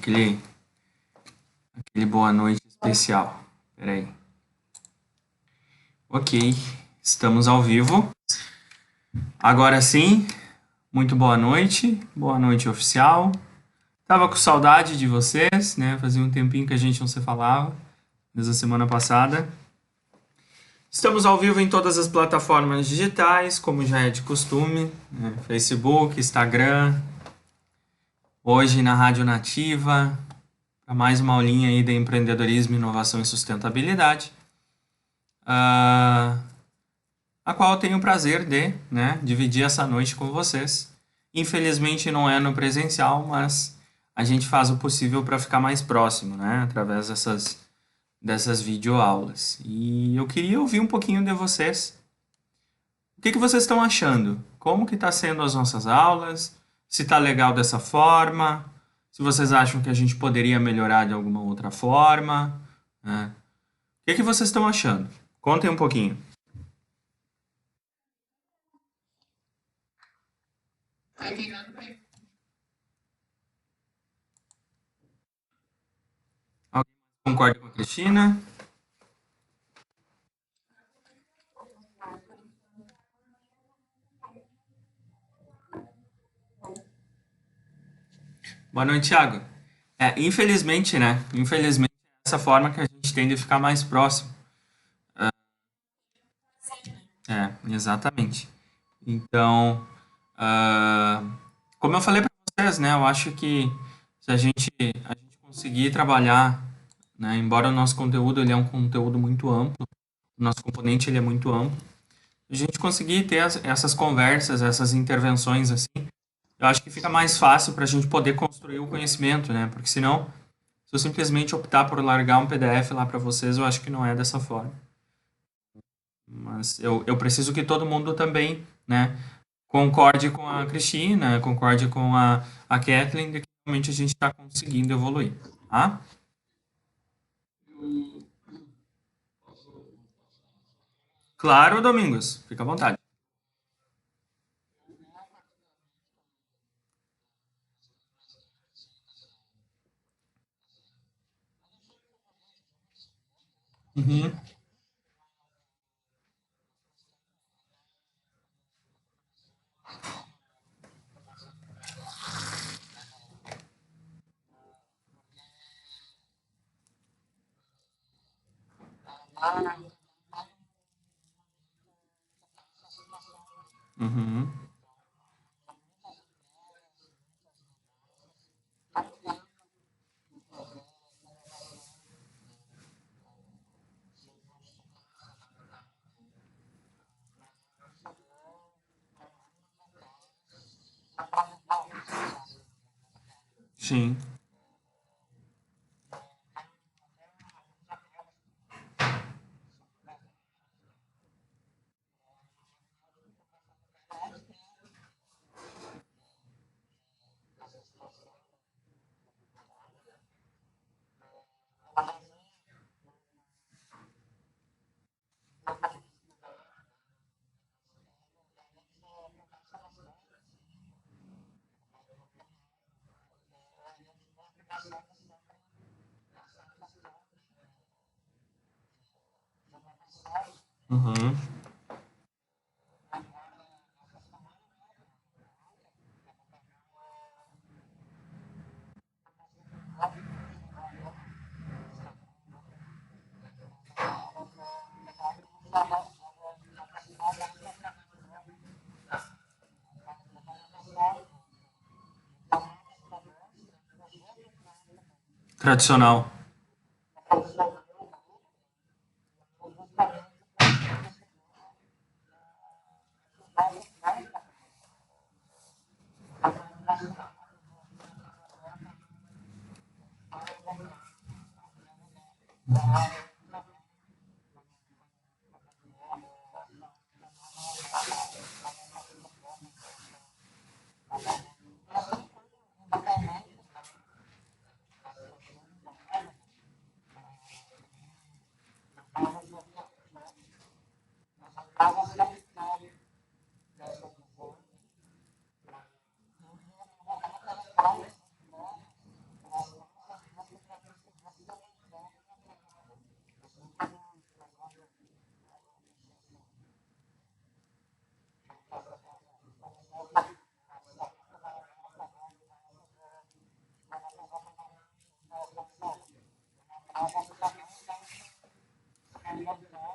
aquele boa noite especial. Peraí. Ok, estamos ao vivo. Agora sim, muito boa noite oficial. Tava com saudade de vocês, né? Fazia um tempinho que a gente não se falava, desde a semana passada. Estamos ao vivo em todas as plataformas digitais, como já é de costume, né? Facebook, Instagram, hoje na Rádio Nativa, para mais uma aulinha aí de empreendedorismo, inovação e sustentabilidade, a qual eu tenho o prazer de, né, dividir essa noite com vocês. Infelizmente não é no presencial, mas a gente faz o possível para ficar mais próximo, né, através dessas videoaulas. E eu queria ouvir um pouquinho de vocês. O que vocês estão achando? Como que está sendo as nossas aulas? Se está legal dessa forma? Se vocês acham que a gente poderia melhorar de alguma outra forma? Né? O que vocês estão achando? Contem um pouquinho. Alguém concorda com a Cristina? Boa noite, Thiago. Infelizmente, né? Infelizmente, é essa forma que a gente tem de ficar mais próximo. Exatamente. Então, ah, como eu falei para vocês, né? Eu acho que se a gente conseguir trabalhar, né? Embora o nosso conteúdo ele é um conteúdo muito amplo, o nosso componente ele é muito amplo, a gente conseguir ter essas conversas, essas intervenções assim, eu acho que fica mais fácil para a gente poder construir o conhecimento, né? Porque senão, se eu simplesmente optar por largar um PDF lá para vocês, eu acho que não é dessa forma. Mas eu preciso que todo mundo também, né, concorde com a Cristina, concorde com a Kathleen, de que realmente a gente está conseguindo evoluir. Tá? Claro, Domingos, fica à vontade. Uhum. Uhum. Sim. Uhum. Tradicional.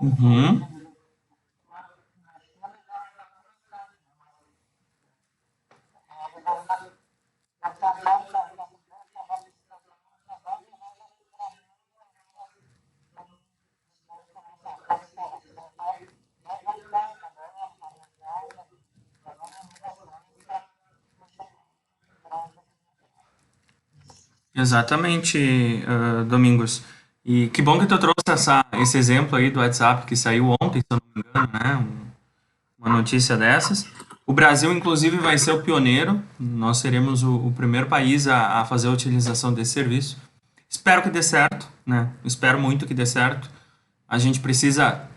Uhum. Exatamente, Domingos. E que bom que tu trouxe esse exemplo aí do WhatsApp que saiu ontem, se eu não me engano, né? Uma notícia dessas. O Brasil, inclusive, vai ser o pioneiro. Nós seremos o primeiro país a fazer a utilização desse serviço. Espero que dê certo, né? Espero muito que dê certo. A gente precisa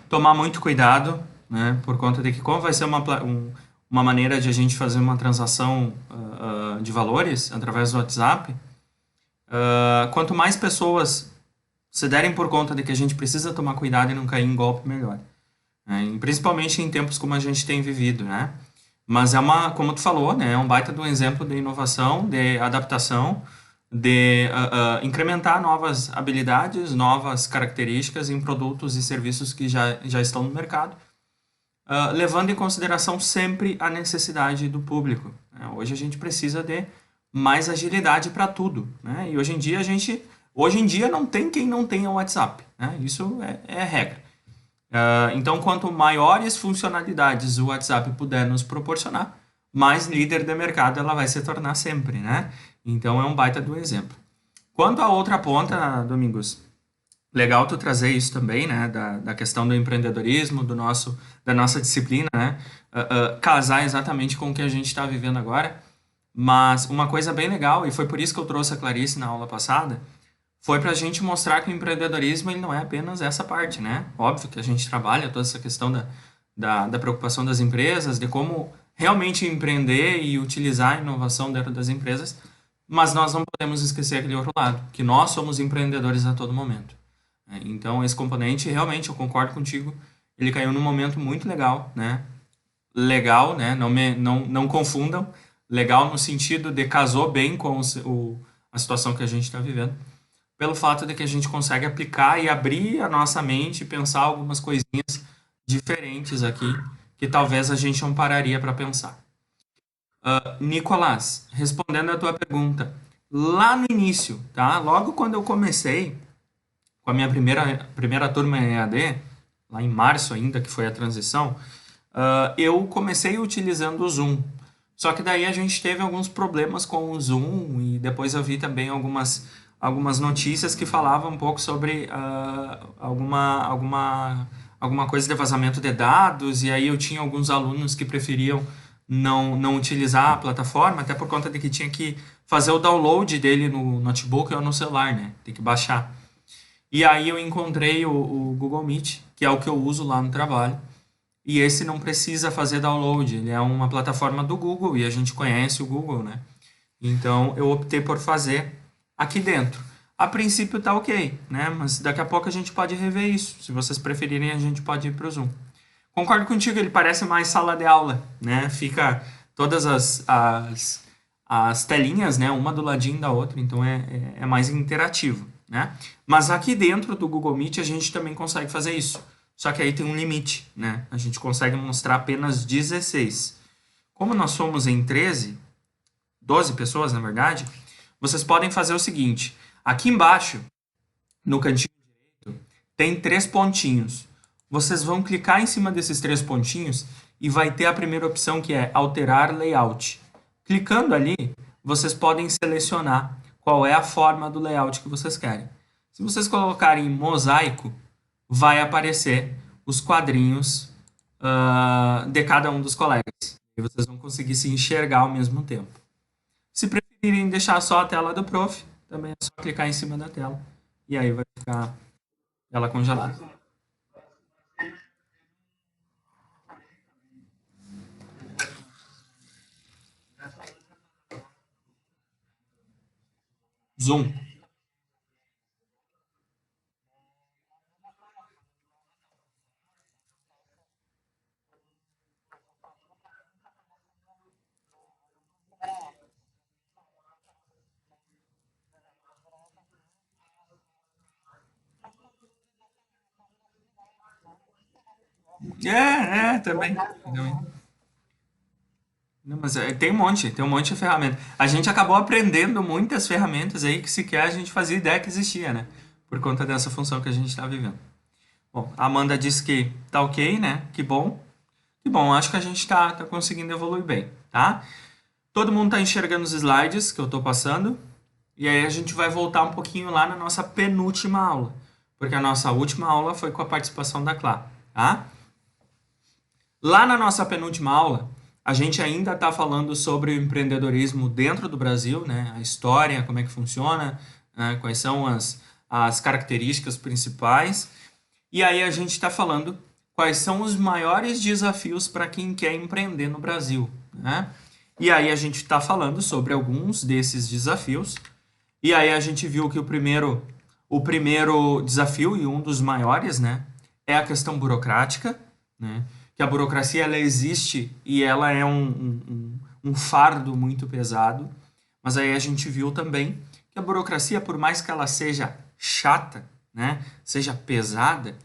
tomar muito cuidado, né? Por conta de que como vai ser uma maneira de a gente fazer uma transação de valores através do WhatsApp, quanto mais pessoas se derem por conta de que a gente precisa tomar cuidado e não cair em golpe, melhor. Né? E principalmente em tempos como a gente tem vivido, né? Mas como tu falou, né? É um baita de um exemplo de inovação, de adaptação, de incrementar novas habilidades, novas características em produtos e serviços que já estão no mercado, levando em consideração sempre a necessidade do público. Né? Hoje a gente precisa de mais agilidade para tudo, né? E hoje em dia não tem quem não tenha o WhatsApp, né? Isso é regra. Então, quanto maiores funcionalidades o WhatsApp puder nos proporcionar, mais líder de mercado ela vai se tornar sempre, né? Então, é um baita do exemplo. Quanto à outra ponta, Domingos, legal tu trazer isso também, né? Da questão do empreendedorismo, da nossa disciplina, né? Casar exatamente com o que a gente está vivendo agora. Mas uma coisa bem legal, e foi por isso que eu trouxe a Clarice na aula passada, foi para a gente mostrar que o empreendedorismo ele não é apenas essa parte, né? Óbvio que a gente trabalha toda essa questão da preocupação das empresas, de como realmente empreender e utilizar a inovação dentro das empresas, mas nós não podemos esquecer aquele outro lado, que nós somos empreendedores a todo momento. Né? Então, esse componente, realmente, eu concordo contigo, ele caiu num momento muito legal, né? Legal, né? Não confundam, legal no sentido de casou bem com a situação que a gente está vivendo pelo fato de que a gente consegue aplicar e abrir a nossa mente e pensar algumas coisinhas diferentes aqui que talvez a gente não pararia para pensar. Nicolás, respondendo a tua pergunta, lá no início, tá? Logo quando eu comecei com a minha primeira turma em EAD, lá em março ainda, que foi a transição, eu comecei utilizando o Zoom. Só que daí a gente teve alguns problemas com o Zoom e depois eu vi também algumas notícias que falavam um pouco sobre alguma coisa de vazamento de dados e aí eu tinha alguns alunos que preferiam não utilizar a plataforma, até por conta de que tinha que fazer o download dele no notebook ou no celular, né? Tem que baixar. E aí eu encontrei o Google Meet, que é o que eu uso lá no trabalho. E esse não precisa fazer download, ele é uma plataforma do Google e a gente conhece o Google, né? Então eu optei por fazer aqui dentro. A princípio tá ok, né? Mas daqui a pouco a gente pode rever isso. Se vocês preferirem, a gente pode ir pro Zoom. Concordo contigo, ele parece mais sala de aula, né? Fica todas as telinhas, né? Uma do ladinho da outra, então é mais interativo, né? Mas aqui dentro do Google Meet a gente também consegue fazer isso. Só que aí tem um limite, né? A gente consegue mostrar apenas 16. Como nós somos em 13, 12 pessoas, na verdade, vocês podem fazer o seguinte: aqui embaixo, no cantinho tem três pontinhos. Vocês vão clicar em cima desses três pontinhos e vai ter a primeira opção que é alterar layout. Clicando ali, vocês podem selecionar qual é a forma do layout que vocês querem. Se vocês colocarem mosaico, vai aparecer os quadrinhos de cada um dos colegas. E vocês vão conseguir se enxergar ao mesmo tempo. Se preferirem deixar só a tela do prof, também é só clicar em cima da tela. E aí vai ficar ela congelada. Zoom. Também. Não, mas tem um monte de ferramenta. A gente acabou aprendendo muitas ferramentas aí que sequer a gente fazia ideia que existia, né? Por conta dessa função que a gente está vivendo. Bom, a Amanda disse que tá ok, né? Que bom. Que bom, acho que a gente tá conseguindo evoluir bem, tá? Todo mundo tá enxergando os slides que eu tô passando. E aí a gente vai voltar um pouquinho lá na nossa penúltima aula. Porque a nossa última aula foi com a participação da Clá, tá? Lá na nossa penúltima aula, a gente ainda está falando sobre o empreendedorismo dentro do Brasil, né? A história, como é que funciona, né? Quais são as características principais. E aí a gente está falando quais são os maiores desafios para quem quer empreender no Brasil, né? E aí a gente está falando sobre alguns desses desafios. E aí a gente viu que o primeiro desafio e um dos maiores, né, é a questão burocrática, né? Que a burocracia ela existe e ela é um fardo muito pesado. Mas aí a gente viu também que a burocracia, por mais que ela seja chata, né, seja pesada,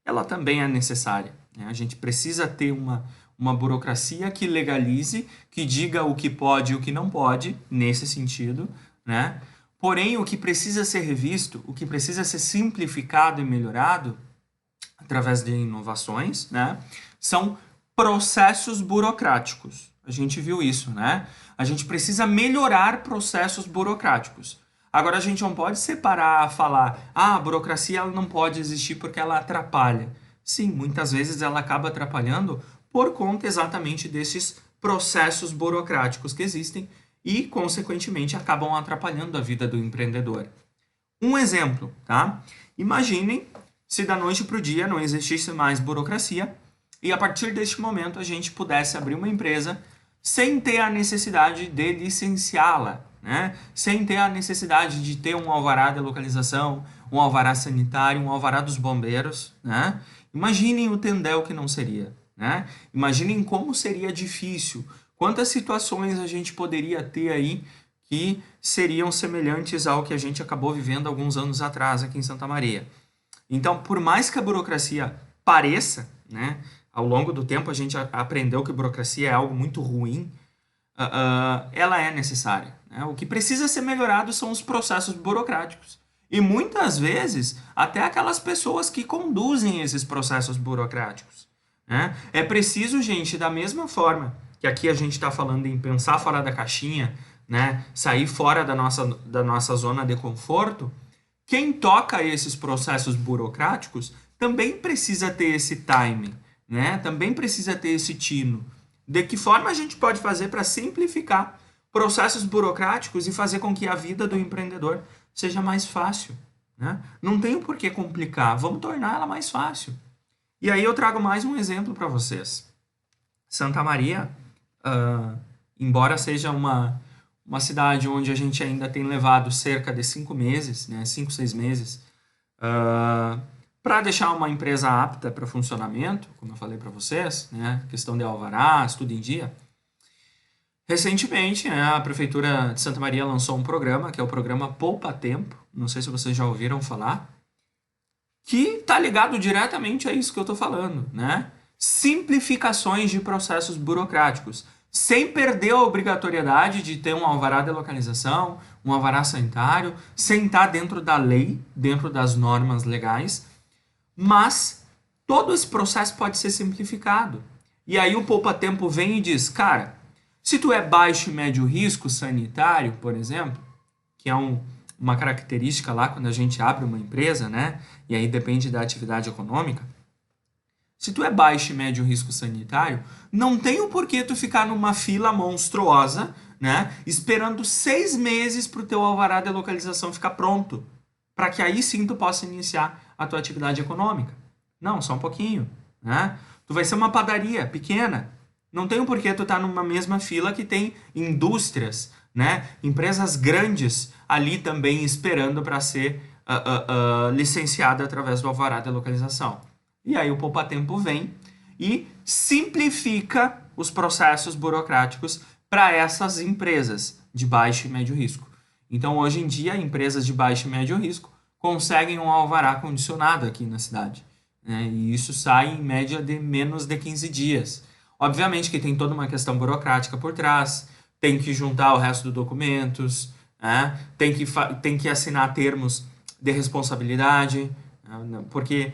ela também é necessária, né? A gente precisa ter uma burocracia que legalize, que diga o que pode e o que não pode, nesse sentido, né? Porém, o que precisa ser revisto, o que precisa ser simplificado e melhorado, através de inovações, né, são processos burocráticos. A gente viu isso, né? A gente precisa melhorar processos burocráticos. Agora a gente não pode separar, falar, a burocracia ela não pode existir porque ela atrapalha. Sim, muitas vezes ela acaba atrapalhando por conta exatamente desses processos burocráticos que existem e, consequentemente, acabam atrapalhando a vida do empreendedor. Um exemplo, tá? Imaginem se da noite para o dia não existisse mais burocracia e a partir deste momento a gente pudesse abrir uma empresa sem ter a necessidade de licenciá-la, né? Sem ter a necessidade de ter um alvará de localização, um alvará sanitário, um alvará dos bombeiros, né? Imaginem o tendel que não seria, né? Imaginem como seria difícil, quantas situações a gente poderia ter aí que seriam semelhantes ao que a gente acabou vivendo alguns anos atrás aqui em Santa Maria. Então, por mais que a burocracia pareça, né, ao longo do tempo a gente aprendeu que a burocracia é algo muito ruim, ela é necessária, né? O que precisa ser melhorado são os processos burocráticos. E muitas vezes, até aquelas pessoas que conduzem esses processos burocráticos, né? É preciso, gente, da mesma forma que aqui a gente está falando em pensar fora da caixinha, né? Sair fora da nossa zona de conforto, quem toca esses processos burocráticos também precisa ter esse timing, né? Também precisa ter esse tino. De que forma a gente pode fazer para simplificar processos burocráticos e fazer com que a vida do empreendedor seja mais fácil, né? Não tem por que complicar, vamos tornar ela mais fácil. E aí eu trago mais um exemplo para vocês. Santa Maria, ah, embora seja uma cidade onde a gente ainda tem levado cerca de 5 meses, né, 5, 6 meses, para deixar uma empresa apta para funcionamento, como eu falei para vocês, né, questão de alvarás, tudo em dia. Recentemente, né, a Prefeitura de Santa Maria lançou um programa, que é o programa Poupa Tempo, não sei se vocês já ouviram falar, que está ligado diretamente a isso que eu estou falando, né? Simplificações de processos burocráticos, sem perder a obrigatoriedade de ter um alvará de localização, um alvará sanitário, sem estar dentro da lei, dentro das normas legais, mas todo esse processo pode ser simplificado. E aí o Poupa Tempo vem e diz, cara, se tu é baixo e médio risco sanitário, por exemplo, que é uma característica lá quando a gente abre uma empresa, né? E aí depende da atividade econômica. Se tu é baixo e médio risco sanitário, não tem o porquê tu ficar numa fila monstruosa, né? Esperando 6 meses para o teu alvará de localização ficar pronto, para que aí sim tu possa iniciar a tua atividade econômica. Não, só um pouquinho, né? Tu vai ser uma padaria pequena. Não tem o porquê tu estar numa mesma fila que tem indústrias, né? Empresas grandes ali também esperando para ser licenciada através do alvará de localização. E aí o Poupa Tempo vem e simplifica os processos burocráticos para essas empresas de baixo e médio risco. Então, hoje em dia, empresas de baixo e médio risco conseguem um alvará condicionado aqui na cidade. né? E isso sai em média de menos de 15 dias. Obviamente que tem toda uma questão burocrática por trás, tem que juntar o resto dos documentos, né? Tem que assinar termos de responsabilidade, né? Porque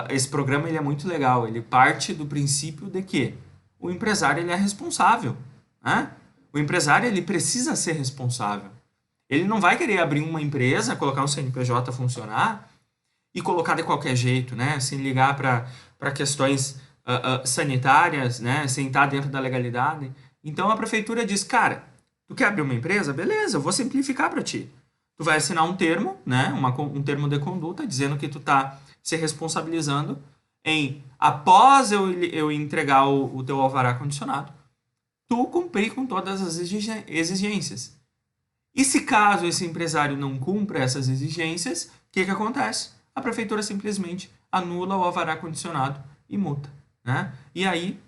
esse programa ele é muito legal, ele parte do princípio de que o empresário ele é responsável, né? O empresário ele precisa ser responsável. Ele não vai querer abrir uma empresa, colocar um CNPJ a funcionar e colocar de qualquer jeito, né? Sem ligar para questões sanitárias, né? Sem estar dentro da legalidade. Então a prefeitura diz, cara, tu quer abrir uma empresa? Beleza, eu vou simplificar para ti. Tu vai assinar um termo, né? Um termo de conduta dizendo que tu tá se responsabilizando em, após eu entregar o teu alvará condicionado, tu cumprir com todas as exigências. E se caso esse empresário não cumpra essas exigências, o que acontece? A prefeitura simplesmente anula o alvará condicionado e multa, né? E aí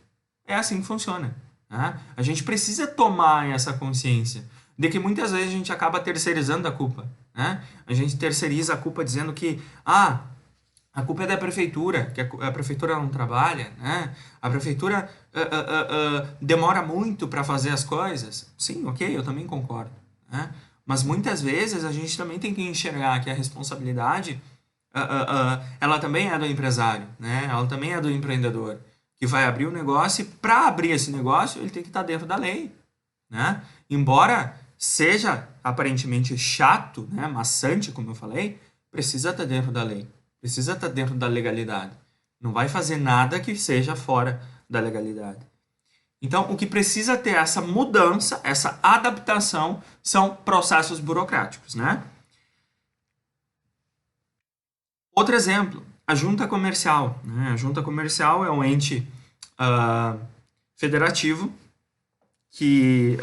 é assim que funciona, né? A gente precisa tomar essa consciência de que muitas vezes a gente acaba terceirizando a culpa, né? A gente terceiriza a culpa dizendo que a culpa é da prefeitura, que a prefeitura não trabalha, né? A prefeitura demora muito para fazer as coisas. Sim, ok, eu também concordo, né? Mas muitas vezes a gente também tem que enxergar que a responsabilidade ela também é do empresário, né? Ela também é do empreendedor que vai abrir o negócio e para abrir esse negócio ele tem que estar dentro da lei, né? Embora seja aparentemente chato, né? Maçante, como eu falei, precisa estar dentro da lei, precisa estar dentro da legalidade. Não vai fazer nada que seja fora da legalidade. Então, o que precisa ter essa mudança, essa adaptação, são processos burocráticos, né? Outro exemplo, a junta comercial, né? A junta comercial é um ente federativo que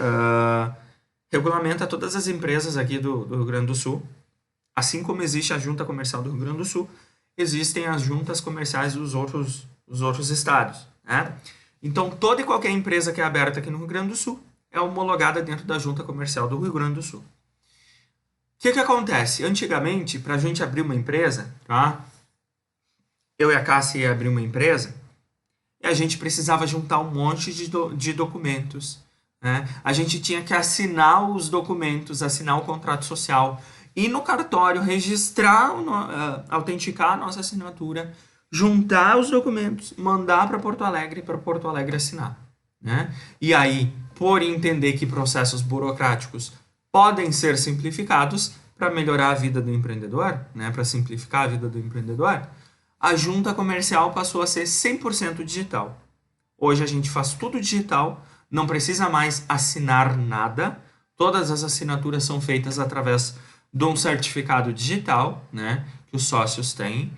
regulamenta todas as empresas aqui do Rio Grande do Sul. Assim como existe a junta comercial do Rio Grande do Sul, existem as juntas comerciais dos outros estados, né? Então, toda e qualquer empresa que é aberta aqui no Rio Grande do Sul é homologada dentro da junta comercial do Rio Grande do Sul. O que acontece? Antigamente, para a gente abrir uma empresa, tá? Eu e a Cássia ia abrir uma empresa e a gente precisava juntar um monte de documentos, né? A gente tinha que assinar os documentos, assinar o contrato social, ir no cartório, registrar, autenticar a nossa assinatura, juntar os documentos, mandar para Porto Alegre assinar, né? E aí, por entender que processos burocráticos podem ser simplificados para melhorar a vida do empreendedor, né? Para simplificar a vida do empreendedor, a junta comercial passou a ser 100% digital. Hoje a gente faz tudo digital, não precisa mais assinar nada, todas as assinaturas são feitas através de um certificado digital, né, que os sócios têm,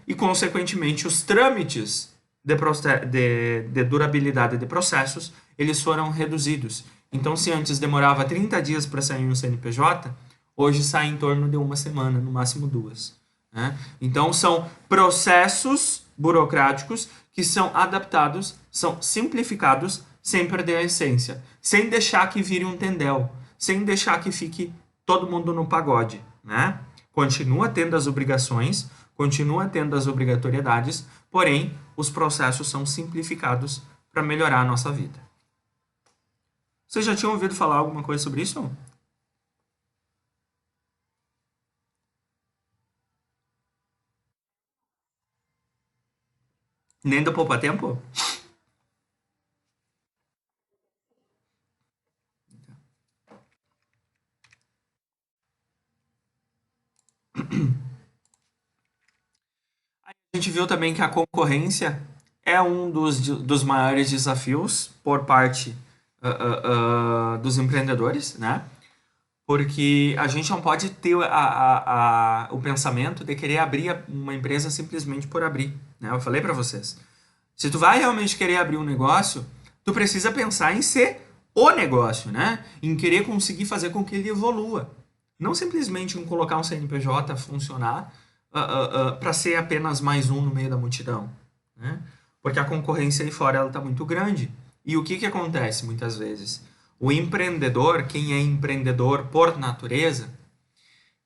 e consequentemente os trâmites de durabilidade de processos, eles foram reduzidos. Então, se antes demorava 30 dias para sair um CNPJ, hoje sai em torno de uma semana, no máximo 2. Né? Então, são processos burocráticos que são adaptados, são simplificados, sem perder a essência, sem deixar que vire um tendel, sem deixar que fique todo mundo no pagode. Né? Continua tendo as obrigações, continua tendo as obrigatoriedades, porém, os processos são simplificados para melhorar a nossa vida. Vocês já tinham ouvido falar alguma coisa sobre isso? Nem do Poupa Tempo? A gente viu também que a concorrência é um dos maiores desafios por parte dos empreendedores, né? Porque a gente não pode ter o pensamento de querer abrir uma empresa simplesmente por abrir, né? Eu falei para vocês. Se tu vai realmente querer abrir um negócio, tu precisa pensar em ser o negócio, né? Em querer conseguir fazer com que ele evolua. Não simplesmente em colocar um CNPJ a funcionar para ser apenas mais um no meio da multidão, né? Porque a concorrência aí fora ela está muito grande. E o que acontece muitas vezes? O empreendedor, quem é empreendedor por natureza,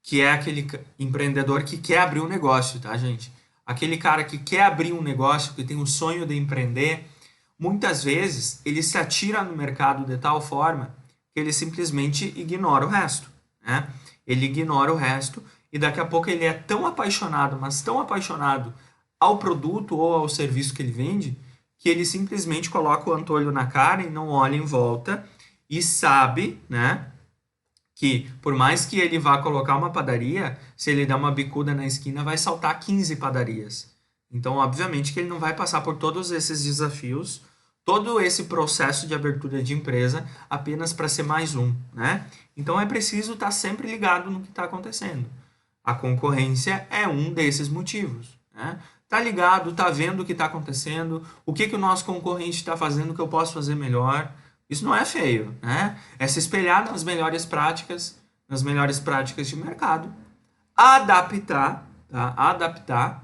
que é aquele empreendedor que quer abrir um negócio, tá, gente? aquele cara que quer abrir um negócio, que tem o sonho de empreender, muitas vezes ele se atira no mercado de tal forma que ele simplesmente ignora o resto, né? Ele ignora o resto e daqui a pouco ele é tão apaixonado, mas tão apaixonado ao produto ou ao serviço que ele vende, que ele simplesmente coloca o antolho na cara e não olha em volta e sabe, né, que por mais que ele vá colocar uma padaria, se ele der uma bicuda na esquina, vai saltar 15 padarias. Então, obviamente que ele não vai passar por todos esses desafios, todo esse processo de abertura de empresa apenas para ser mais um, né? Então é preciso estar sempre ligado no que está acontecendo. A concorrência é um desses motivos, né? Tá ligado, tá vendo o que está acontecendo, o que que o nosso concorrente está fazendo que eu posso fazer melhor. Isso não é feio, né? É se espelhar nas melhores práticas de mercado, adaptar, tá? Adaptar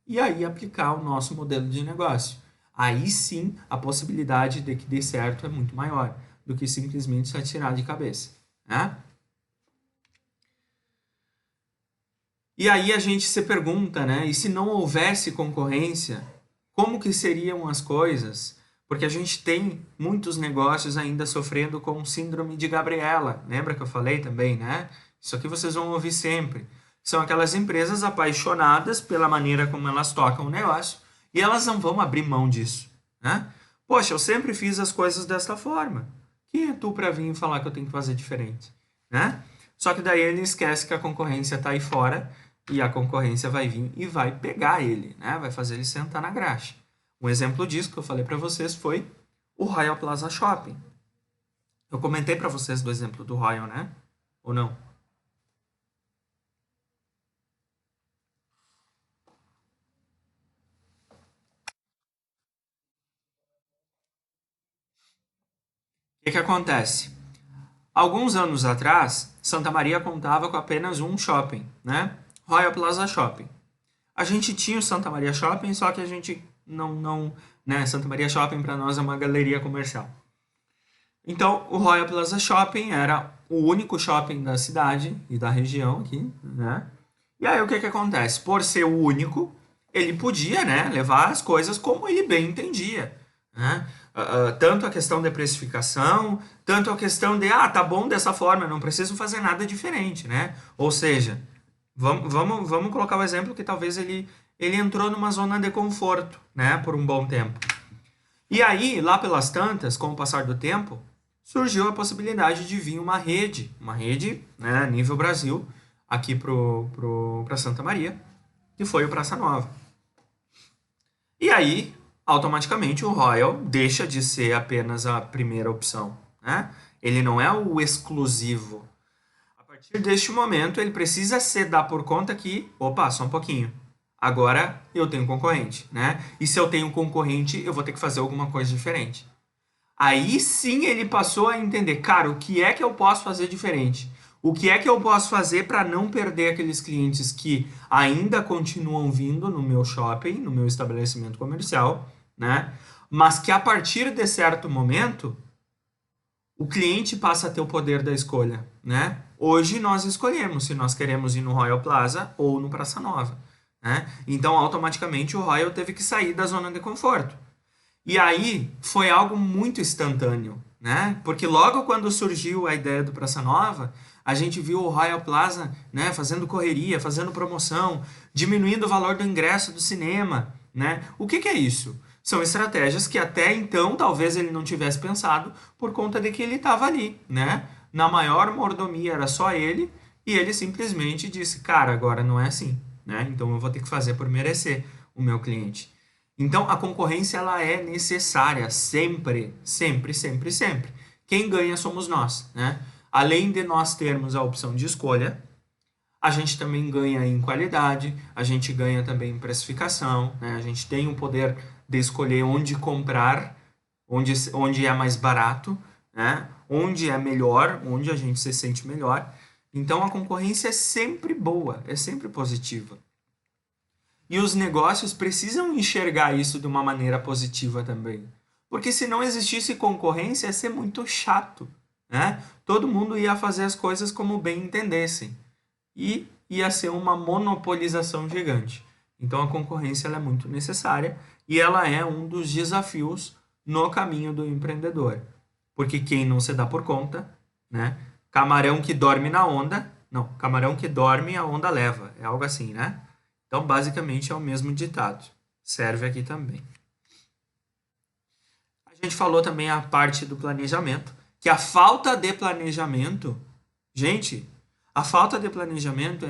e aí aplicar o nosso modelo de negócio. Aí sim, a possibilidade de que dê certo é muito maior do que simplesmente se atirar de cabeça, né? E aí a gente se pergunta, né? E se não houvesse concorrência, como que seriam as coisas? Porque a gente tem muitos negócios ainda sofrendo com síndrome de Gabriela. Lembra que eu falei também, né? Isso aqui vocês vão ouvir sempre. São aquelas empresas apaixonadas pela maneira como elas tocam o negócio e elas não vão abrir mão disso, né? Poxa, eu sempre fiz as coisas desta forma. Quem é tu para vir falar que eu tenho que fazer diferente, né? Só que daí ele esquece que a concorrência está aí fora e a concorrência vai vir e vai pegar ele, né? Vai fazer ele sentar na graxa. Um exemplo disso que eu falei para vocês foi o Royal Plaza Shopping. Eu comentei para vocês do exemplo do Royal, né? Ou não? O que que acontece? Alguns anos atrás, Santa Maria contava com apenas um shopping, né? Royal Plaza Shopping. A gente tinha o Santa Maria Shopping, só que a gente não, né? Santa Maria Shopping para nós é uma galeria comercial. Então, o Royal Plaza Shopping era o único shopping da cidade e da região aqui, né? E aí o que que acontece? Por ser o único, ele podia, né, levar as coisas como ele bem entendia, né? Tanto a questão de precificação, tanto a questão de, tá bom dessa forma, não preciso fazer nada diferente, né? Ou seja, vamos colocar o exemplo que talvez ele entrou numa zona de conforto, né, por um bom tempo. E aí, lá pelas tantas, com o passar do tempo, surgiu a possibilidade de vir uma rede, né, nível Brasil, aqui para Santa Maria, que foi o Praça Nova. E aí, automaticamente, o Royal deixa de ser apenas a primeira opção, né? Ele não é o exclusivo. A partir deste momento, ele precisa se dar por conta que, opa, só um pouquinho. Agora eu tenho concorrente, né? E se eu tenho concorrente, eu vou ter que fazer alguma coisa diferente. Aí sim ele passou a entender, cara, o que é que eu posso fazer diferente? O que é que eu posso fazer para não perder aqueles clientes que ainda continuam vindo no meu shopping, no meu estabelecimento comercial, né? Mas que a partir de certo momento o cliente passa a ter o poder da escolha, né? Hoje nós escolhemos se nós queremos ir no Royal Plaza ou no Praça Nova, né? Então automaticamente o Royal teve que sair da zona de conforto. E aí foi algo muito instantâneo, né? Porque logo quando surgiu a ideia do Praça Nova, a gente viu o Royal Plaza, né, fazendo correria, fazendo promoção, diminuindo o valor do ingresso do cinema, né? O que que é isso? São estratégias que até então talvez ele não tivesse pensado por conta de que ele estava ali, né? Na maior mordomia era só ele e ele simplesmente disse, cara, agora não é assim, né? Então eu vou ter que fazer por merecer o meu cliente. Então a concorrência ela é necessária sempre, sempre, sempre, sempre. Quem ganha somos nós, né? Além de nós termos a opção de escolha, a gente também ganha em qualidade, a gente ganha também em precificação, né? A gente tem o poder de escolher onde comprar, onde é mais barato, né? Onde é melhor, onde a gente se sente melhor. Então a concorrência é sempre boa, é sempre positiva. E os negócios precisam enxergar isso de uma maneira positiva também. Porque se não existisse concorrência, ia ser muito chato, né? Todo mundo ia fazer as coisas como bem entendessem. E ia ser uma monopolização gigante. Então a concorrência ela é muito necessária e ela é um dos desafios no caminho do empreendedor. Porque quem não se dá por conta, né? Camarão que dorme na onda, não, camarão que dorme a onda leva, é algo assim, né? Então basicamente é o mesmo ditado. Serve aqui também. A gente falou também a parte do planejamento, que a falta de planejamento, gente, a falta de planejamento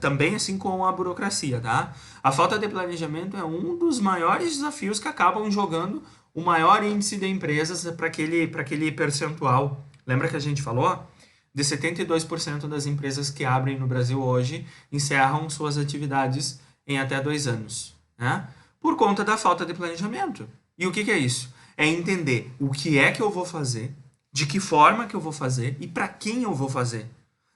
também assim como a burocracia, tá? A falta de planejamento é um dos maiores desafios que acabam jogando o maior índice de empresas para aquele percentual. Lembra que a gente falou? De 72% das empresas que abrem no Brasil hoje encerram suas atividades em até 2 anos, né? Por conta da falta de planejamento. E o que é isso? É entender o que é que eu vou fazer, de que forma que eu vou fazer e para quem eu vou fazer.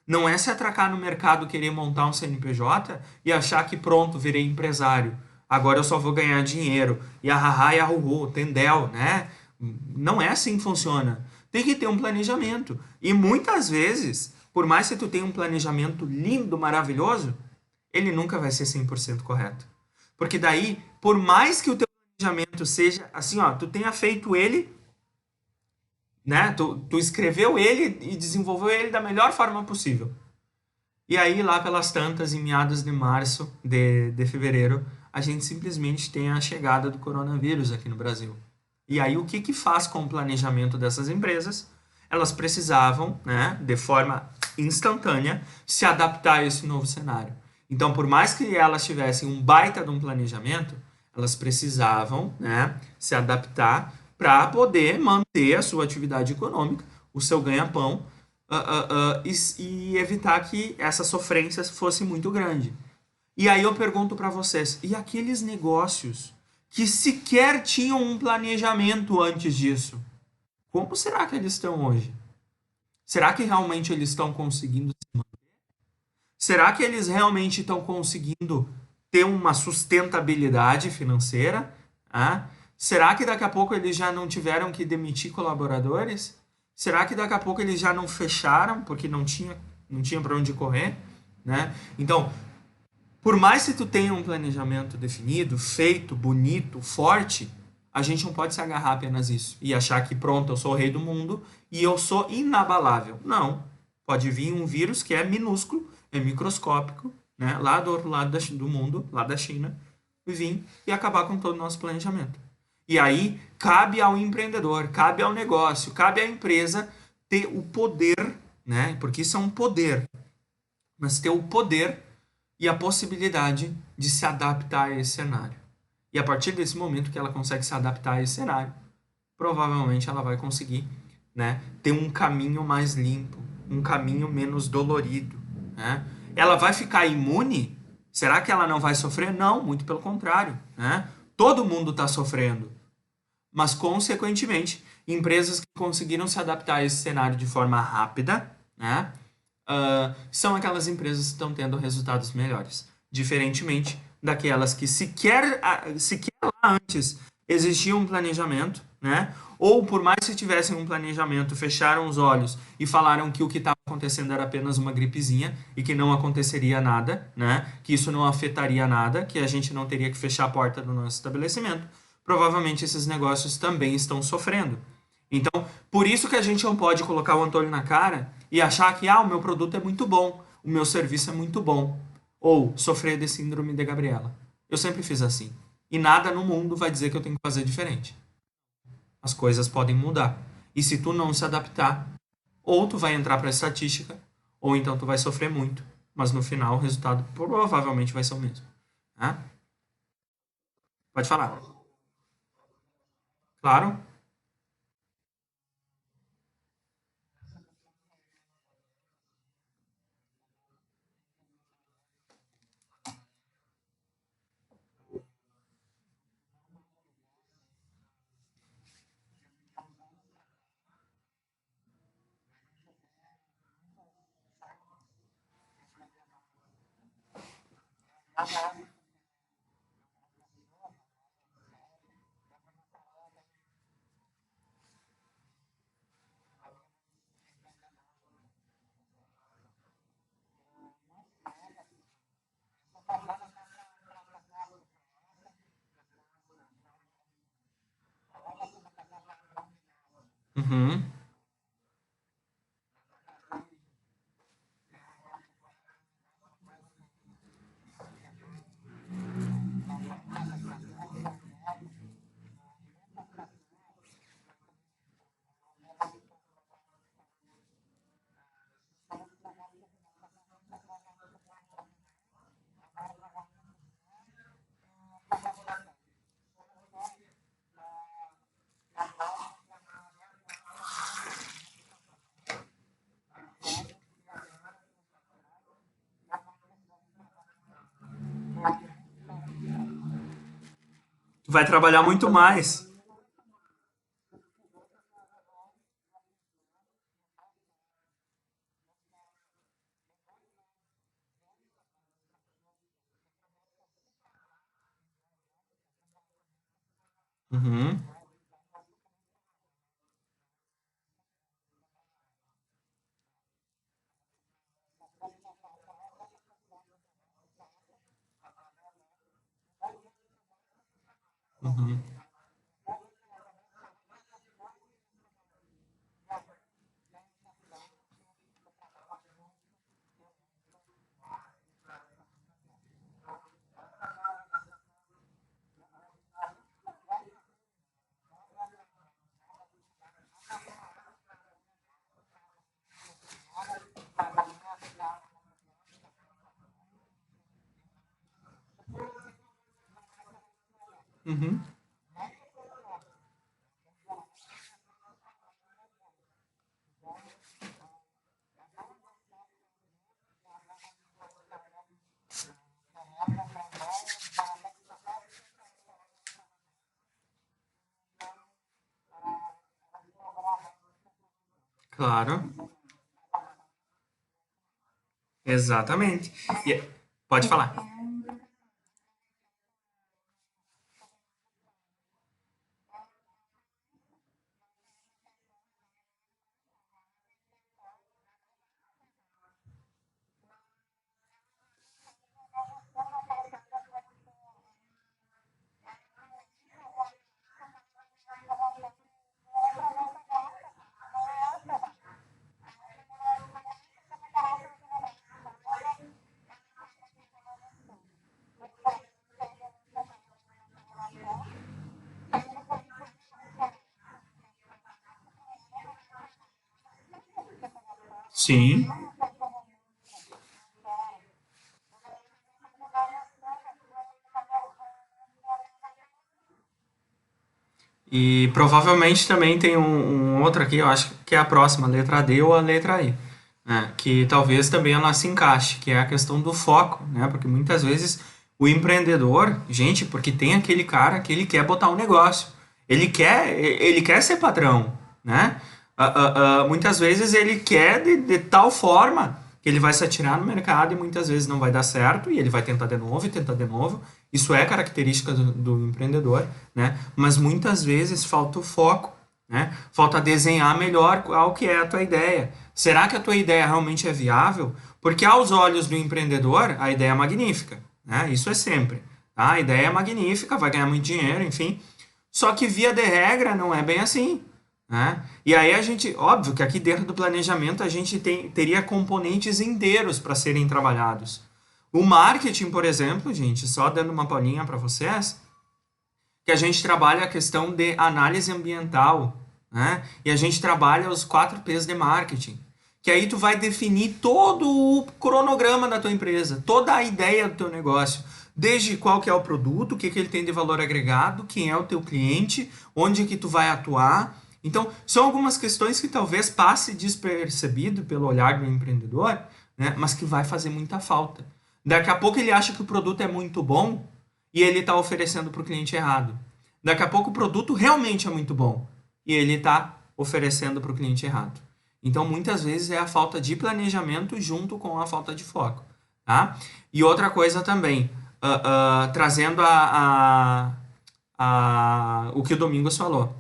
Não é se atracar no mercado, querer montar um CNPJ e achar que pronto, virei empresário. Agora eu só vou ganhar dinheiro. E ahahá e ahuhu, tendel, né? Não é assim que funciona. Tem que ter um planejamento. E muitas vezes, por mais que tu tenha um planejamento lindo, maravilhoso, ele nunca vai ser 100% correto. Porque daí, por mais que o teu planejamento seja assim, ó, tu tenha feito ele, né? Tu escreveu ele e desenvolveu ele da melhor forma possível. E aí, lá pelas tantas, em meados de março, de fevereiro, a gente simplesmente tem a chegada do coronavírus aqui no Brasil. E aí, o que que faz com o planejamento dessas empresas? Elas precisavam, né, de forma instantânea, se adaptar a esse novo cenário. Então, por mais que elas tivessem um baita de um planejamento, elas precisavam, né, se adaptar para poder manter a sua atividade econômica, o seu ganha-pão, e evitar que essa sofrência fosse muito grande. E aí eu pergunto para vocês, e aqueles negócios que sequer tinham um planejamento antes disso? Como será que eles estão hoje? Será que realmente eles estão conseguindo se manter? Será que eles realmente estão conseguindo ter uma sustentabilidade financeira? Ah? Será que daqui a pouco eles já não tiveram que demitir colaboradores? Será que daqui a pouco eles já não fecharam porque não tinha para onde correr? Né? Então, por mais que tu tenha um planejamento definido, feito, bonito, forte, a gente não pode se agarrar apenas a isso e achar que pronto, eu sou o rei do mundo e eu sou inabalável. Não. Pode vir um vírus que é minúsculo, é microscópico, né? Lá do outro lado do mundo, lá da China, e vir e acabar com todo o nosso planejamento. E aí cabe ao empreendedor, cabe ao negócio, cabe à empresa ter o poder, né? Porque isso é um poder, mas ter o poder e a possibilidade de se adaptar a esse cenário. E a partir desse momento que ela consegue se adaptar a esse cenário, provavelmente ela vai conseguir, né, ter um caminho mais limpo, um caminho menos dolorido. Né? Ela vai ficar imune? Será que ela não vai sofrer? Não, muito pelo contrário. Né? Todo mundo está sofrendo. Mas, consequentemente, empresas que conseguiram se adaptar a esse cenário de forma rápida, né, são aquelas empresas que estão tendo resultados melhores. Diferentemente daquelas que sequer lá antes existia um planejamento, né? Ou por mais que tivessem um planejamento, fecharam os olhos e falaram que o que estava acontecendo era apenas uma gripezinha e que não aconteceria nada, né? Que isso não afetaria nada, que a gente não teria que fechar a porta do nosso estabelecimento. Provavelmente esses negócios também estão sofrendo. Então, por isso que a gente não pode colocar o Antônio na cara e achar que o meu produto é muito bom, o meu serviço é muito bom, ou sofrer de síndrome de Gabriela. Eu sempre fiz assim. E nada no mundo vai dizer que eu tenho que fazer diferente. As coisas podem mudar. E se tu não se adaptar, ou tu vai entrar para a estatística, ou então tu vai sofrer muito. Mas no final o resultado provavelmente vai ser o mesmo. Né? Pode falar. Claro? Uhum. Tu vai trabalhar muito mais. Uhum. Uhum. Uhum. Claro. Exatamente. E- Pode falar. Sim. E provavelmente também tem um outro aqui, eu acho que é a próxima, a letra D ou a letra I, né? Que talvez também ela se encaixe, que é a questão do foco, né? Porque muitas vezes o empreendedor, gente, porque tem aquele cara que ele quer botar um negócio, ele quer ser patrão, né? Muitas vezes ele quer de tal forma que ele vai se atirar no mercado e muitas vezes não vai dar certo e ele vai tentar de novo e tentar de novo. Isso é característica do empreendedor, né? Mas muitas vezes falta o foco, né? Falta desenhar melhor qual que é a tua ideia. Será que a tua ideia realmente é viável? Porque aos olhos do empreendedor, a ideia é magnífica, né? Isso é sempre, tá? A ideia é magnífica, vai ganhar muito dinheiro, enfim. Só que via de regra não é bem assim, né? E aí a gente, óbvio que aqui dentro do planejamento a gente teria componentes inteiros para serem trabalhados. O marketing, por exemplo, gente, só dando uma palhinha para vocês, que a gente trabalha a questão de análise ambiental, né? E a gente trabalha os 4 P's de marketing, que aí tu vai definir todo o cronograma da tua empresa, toda a ideia do teu negócio, desde qual que é o produto, o que que ele tem de valor agregado, quem é o teu cliente, onde que tu vai atuar. Então, são algumas questões que talvez passe despercebido pelo olhar do empreendedor, né? Mas que vai fazer muita falta. Daqui a pouco ele acha que o produto é muito bom, e ele está oferecendo para o cliente errado. Daqui a pouco o produto realmente é muito bom e ele está oferecendo para o cliente errado. Então, muitas vezes é a falta de planejamento junto com a falta de foco. Tá? E outra coisa também, trazendo o que o Domingos falou.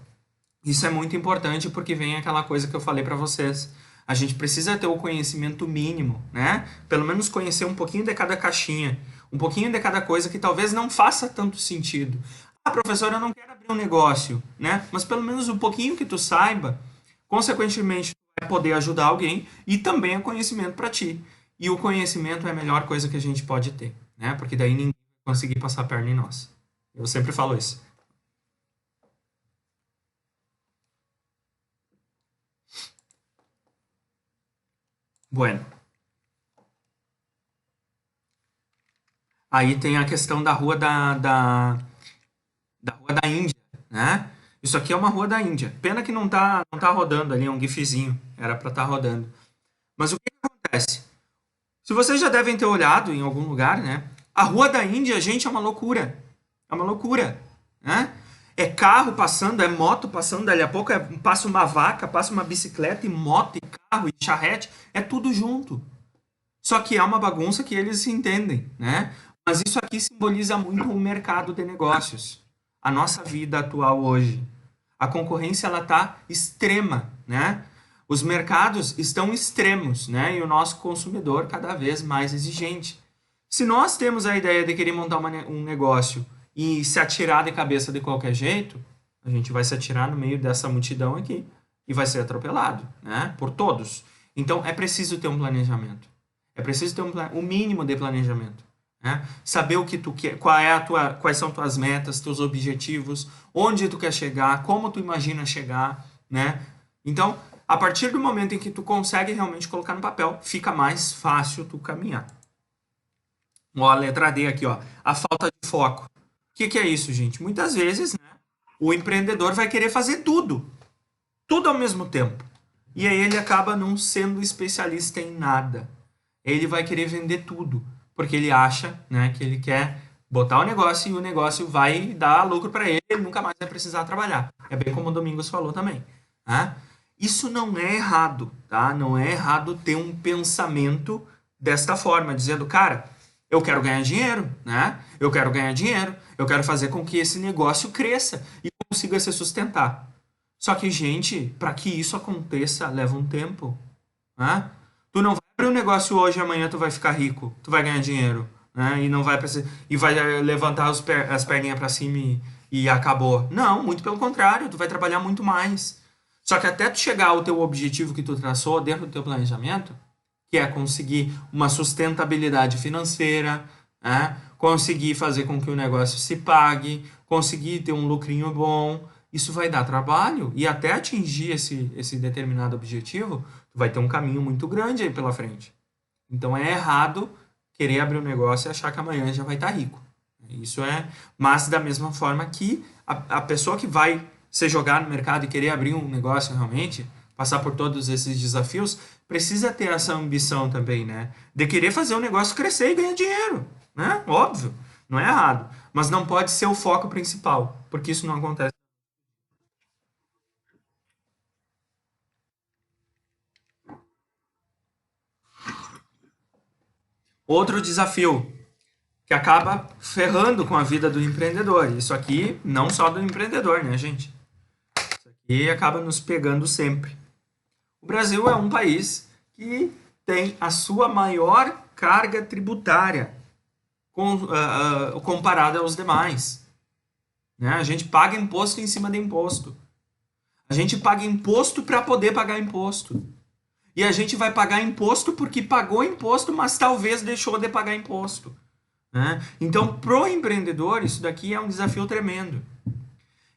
Isso é muito importante porque vem aquela coisa que eu falei para vocês. A gente precisa ter o conhecimento mínimo, né? Pelo menos conhecer um pouquinho de cada caixinha, um pouquinho de cada coisa que talvez não faça tanto sentido. Ah, professor, eu não quero abrir um negócio, né? Mas pelo menos um pouquinho que tu saiba, Consequentemente, tu vai poder ajudar alguém e também é conhecimento para ti. E o conhecimento é a melhor coisa que a gente pode ter, né? Porque daí ninguém vai conseguir passar a perna em nós. Eu sempre falo isso. Bueno. Aí tem a questão da rua da rua da Índia, né? Isso aqui é uma rua da Índia. Pena que não tá rodando ali, é um gifzinho. Era para estar rodando. Mas o que que acontece? Se vocês já devem ter olhado em algum lugar, né? A rua da Índia, gente, é uma loucura. É uma loucura, né? É carro passando, é moto passando, dali a pouco passa uma vaca, passa uma bicicleta e moto e carro e charrete, é tudo junto. Só que é uma bagunça que eles entendem, né? Mas isso aqui simboliza muito o mercado de negócios, a nossa vida atual hoje. A concorrência ela tá extrema, né? Os mercados estão extremos, né? E o nosso consumidor cada vez mais exigente. Se nós temos a ideia de querer montar um negócio e se atirar de cabeça de qualquer jeito, a gente vai se atirar no meio dessa multidão aqui e vai ser atropelado, né? Por todos. Então é preciso ter um planejamento. É preciso ter o mínimo de planejamento, né? Saber o que tu quer, quais são tuas metas, teus objetivos, onde tu quer chegar, como tu imagina chegar, né? Então, a partir do momento em que tu consegue realmente colocar no papel, fica mais fácil tu caminhar. Ó, a letra D aqui, ó, a falta de foco. O que que é isso, gente? Muitas vezes, né, o empreendedor vai querer fazer tudo ao mesmo tempo. E aí ele acaba não sendo especialista em nada. Ele vai querer vender tudo, porque ele acha, né, que ele quer botar o negócio e o negócio vai dar lucro para ele, ele nunca mais vai precisar trabalhar. É bem como o Domingos falou também, né? Isso não é errado, tá? Não é errado ter um pensamento desta forma, dizendo, cara, eu quero ganhar dinheiro, né? Eu quero ganhar dinheiro, eu quero fazer com que esse negócio cresça e consiga se sustentar. Só que, gente, para que isso aconteça, leva um tempo, né? Tu não vai abrir um negócio hoje e amanhã tu vai ficar rico, tu vai ganhar dinheiro, né? E não vai precisar, e vai levantar as perninhas para cima e acabou. Não, muito pelo contrário, tu vai trabalhar muito mais. Só que até tu chegar ao teu objetivo que tu traçou dentro do teu planejamento, que é conseguir uma sustentabilidade financeira, né? Conseguir fazer com que o negócio se pague, conseguir ter um lucrinho bom, isso vai dar trabalho e até atingir esse determinado objetivo, tu vai ter um caminho muito grande aí pela frente. Então é errado querer abrir um negócio e achar que amanhã já vai estar rico. Isso é, mas da mesma forma que a pessoa que vai se jogar no mercado e querer abrir um negócio realmente, passar por todos esses desafios, precisa ter essa ambição também, né? De querer fazer o negócio crescer e ganhar dinheiro, né? Óbvio, não é errado, mas não pode ser o foco principal, porque isso não acontece. Outro desafio que acaba ferrando com a vida do empreendedor. Isso aqui não só do empreendedor, né, gente? Isso aqui acaba nos pegando sempre. O Brasil é um país que tem a sua maior carga tributária comparada aos demais, né? A gente paga imposto em cima de imposto. A gente paga imposto para poder pagar imposto. E a gente vai pagar imposto porque pagou imposto, mas talvez deixou de pagar imposto, né? Então, pro empreendedor, isso daqui é um desafio tremendo.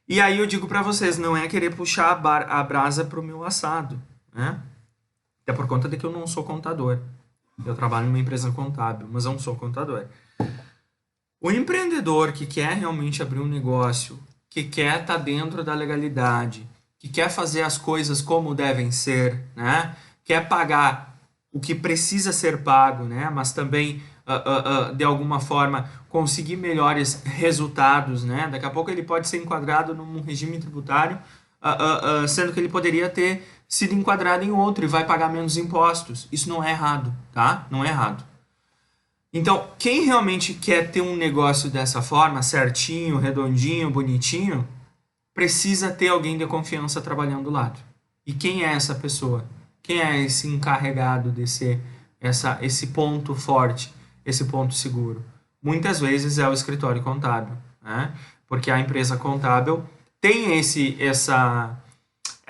E aí eu digo para vocês, não é querer puxar a brasa pro meu assado, né? Até por conta de que eu não sou contador. Eu trabalho numa empresa contábil, mas eu não sou contador. O empreendedor que quer realmente abrir um negócio, que quer estar dentro da legalidade, que quer fazer as coisas como devem ser, né? Quer pagar o que precisa ser pago, né? Mas também, de alguma forma, conseguir melhores resultados, né? Daqui a pouco ele pode ser enquadrado num regime tributário, sendo que ele poderia ter sido enquadrado em outro e vai pagar menos impostos. Isso não é errado, tá? Não é errado. Então, quem realmente quer ter um negócio dessa forma, certinho, redondinho, bonitinho, precisa ter alguém de confiança trabalhando do lado. E quem é essa pessoa? Quem é esse encarregado de ser esse ponto forte, esse ponto seguro? Muitas vezes é o escritório contábil, né? Porque a empresa contábil tem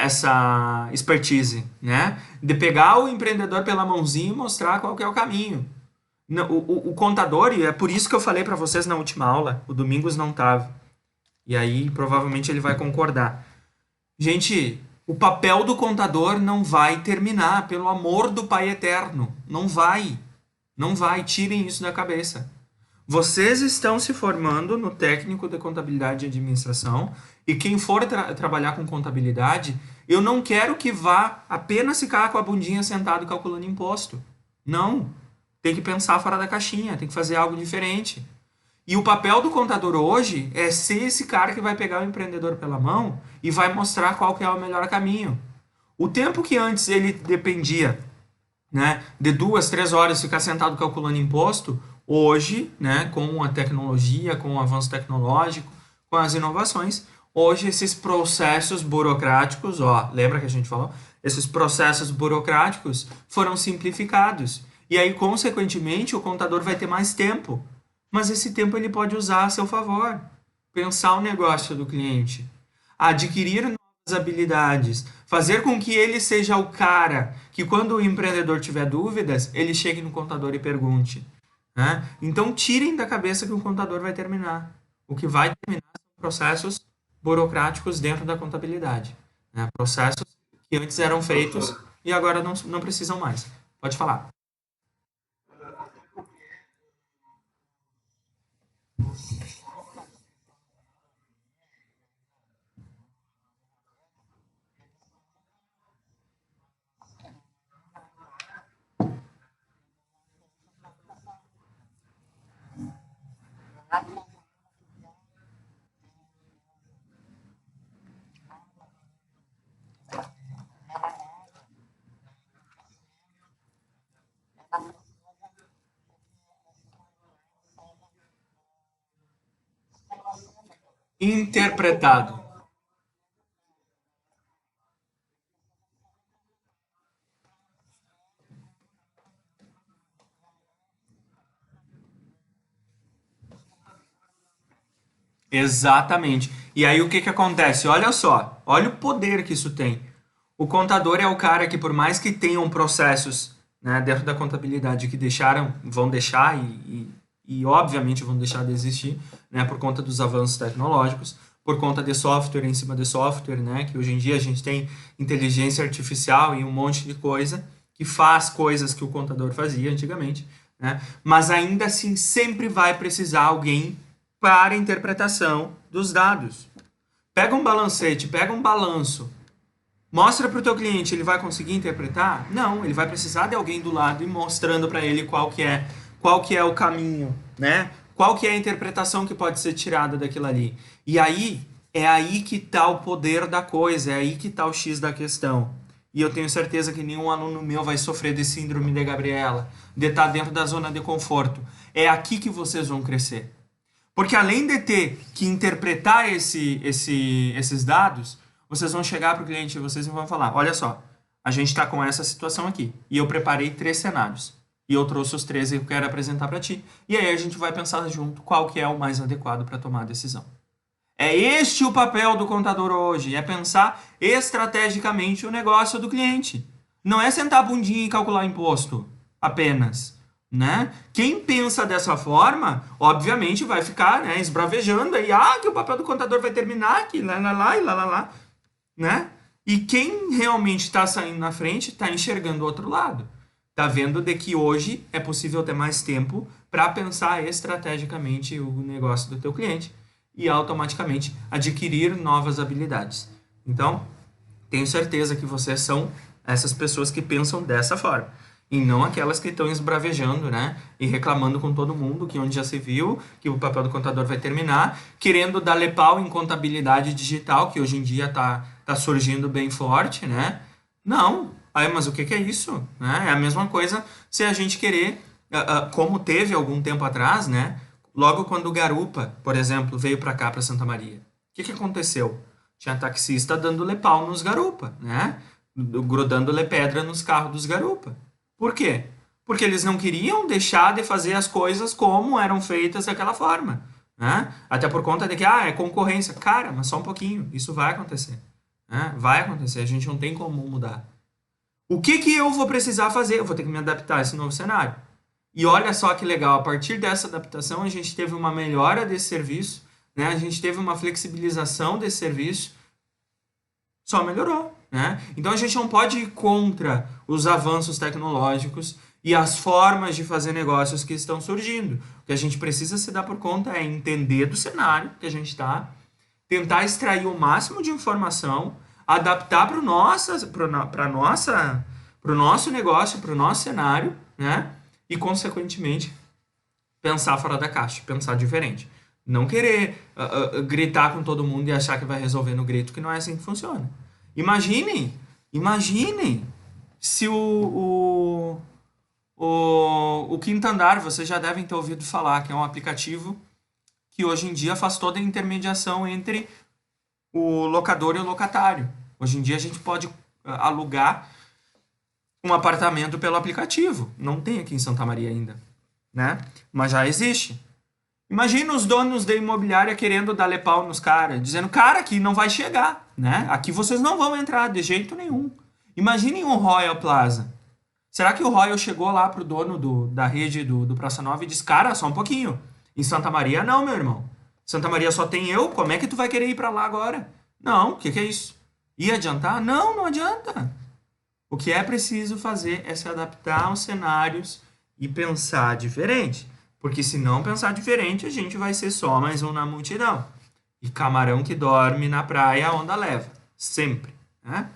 essa expertise, né? De pegar o empreendedor pela mãozinha e mostrar qual que é o caminho. O contador, e é por isso que eu falei para vocês na última aula, o Domingos não estava, e aí provavelmente ele vai concordar. Gente, o papel do contador não vai terminar, pelo amor do Pai Eterno. Não vai. Não vai. Tirem isso da cabeça. Vocês estão se formando no técnico de contabilidade e administração, e quem for trabalhar com contabilidade, eu não quero que vá apenas ficar com a bundinha sentado calculando imposto. Não. Tem que pensar fora da caixinha, tem que fazer algo diferente. E o papel do contador hoje é ser esse cara que vai pegar o empreendedor pela mão e vai mostrar qual que é o melhor caminho. O tempo que antes ele dependia, né, de 2, 3 horas ficar sentado calculando imposto, hoje, né, com a tecnologia, com o avanço tecnológico, com as inovações, hoje esses processos burocráticos, ó, lembra que a gente falou? Esses processos burocráticos foram simplificados. E aí, consequentemente, o contador vai ter mais tempo. Mas esse tempo ele pode usar a seu favor. Pensar o negócio do cliente. Adquirir novas habilidades. Fazer com que ele seja o cara que, quando o empreendedor tiver dúvidas, ele chegue no contador e pergunte. Né? Então, tirem da cabeça que o contador vai terminar. O que vai terminar são processos burocráticos dentro da contabilidade. Né? Processos que antes eram feitos e agora não precisam mais. Pode falar. Interpretado. Exatamente. E aí o que que acontece? Olha só, olha o poder que isso tem. O contador é o cara que, por mais que tenham processos, né, dentro da contabilidade que deixaram, vão deixar e obviamente vão deixar de existir, né, por conta dos avanços tecnológicos, por conta de software em cima de software, né, que hoje em dia a gente tem inteligência artificial e um monte de coisa que faz coisas que o contador fazia antigamente, né, mas ainda assim sempre vai precisar alguém para a interpretação dos dados. Pega um balancete, pega um balanço, mostra para o teu cliente, ele vai conseguir interpretar? Não, ele vai precisar de alguém do lado e mostrando para ele qual que é o caminho, né? Qual que é a interpretação que pode ser tirada daquilo ali. E aí, é aí que está o poder da coisa, é aí que está o X da questão. E eu tenho certeza que nenhum aluno meu vai sofrer de síndrome de Gabriela, de estar dentro da zona de conforto. É aqui que vocês vão crescer. Porque além de ter que interpretar esses dados, vocês vão chegar para o cliente e vocês vão falar, olha só, a gente está com essa situação aqui. E eu preparei 3 cenários. E eu trouxe os 3 que eu quero apresentar para ti. E aí a gente vai pensar junto qual que é o mais adequado para tomar a decisão. É este o papel do contador hoje, é pensar estrategicamente o negócio do cliente. Não é sentar a bundinha e calcular imposto apenas. Né? Quem pensa dessa forma, obviamente vai ficar, né, esbravejando aí, que o papel do contador vai terminar, que lá, e lá, né? E quem realmente está saindo na frente está enxergando o outro lado. Está vendo de que hoje é possível ter mais tempo para pensar estrategicamente o negócio do teu cliente e automaticamente adquirir novas habilidades. Então, tenho certeza que vocês são essas pessoas que pensam dessa forma. E não aquelas que estão esbravejando, né? E reclamando com todo mundo que onde já se viu que o papel do contador vai terminar, querendo dar pau em contabilidade digital, que hoje em dia tá surgindo bem forte, né? Não. Aí, mas o que é isso? Né? É a mesma coisa se a gente querer, como teve algum tempo atrás, né? Logo quando o Garupa, por exemplo, veio para cá, para Santa Maria. O que aconteceu? Tinha taxista dando pau nos Garupa, né? Grudando pedra nos carros dos Garupa. Por quê? Porque eles não queriam deixar de fazer as coisas como eram feitas daquela forma. Né? Até por conta de que, é concorrência. Cara, mas só um pouquinho, isso vai acontecer. né? Vai acontecer, a gente não tem como mudar. O que que eu vou precisar fazer? Eu vou ter que me adaptar a esse novo cenário. E olha só que legal, a partir dessa adaptação a gente teve uma melhora desse serviço, né? A gente teve uma flexibilização desse serviço, só melhorou, né? Então a gente não pode ir contra os avanços tecnológicos e as formas de fazer negócios que estão surgindo. O que a gente precisa se dar por conta é entender do cenário que a gente está, tentar extrair o máximo de informação, adaptar para o nosso negócio, para o nosso cenário, né? E, consequentemente, pensar fora da caixa, pensar diferente. Não querer gritar com todo mundo e achar que vai resolver no grito, que não é assim que funciona. Imaginem se o Quinto Andar, vocês já devem ter ouvido falar, que é um aplicativo que hoje em dia faz toda a intermediação entre o locador e o locatário. Hoje em dia a gente pode alugar um apartamento pelo aplicativo. Não tem aqui em Santa Maria ainda, né? Mas já existe. Imagina os donos da imobiliária querendo dar pau nos caras, dizendo, cara, aqui não vai chegar, né? Aqui vocês não vão entrar de jeito nenhum. Imaginem um Royal Plaza. Será que o Royal chegou lá pro dono da rede do Praça Nova e disse, cara, só um pouquinho. Em Santa Maria não, meu irmão. Santa Maria só tem eu, como é que tu vai querer ir para lá agora? Não, o que é isso? Ia adiantar? Não, não adianta. O que é preciso fazer é se adaptar aos cenários e pensar diferente. Porque se não pensar diferente, a gente vai ser só mais um na multidão. E camarão que dorme na praia, a onda leva. Sempre, né?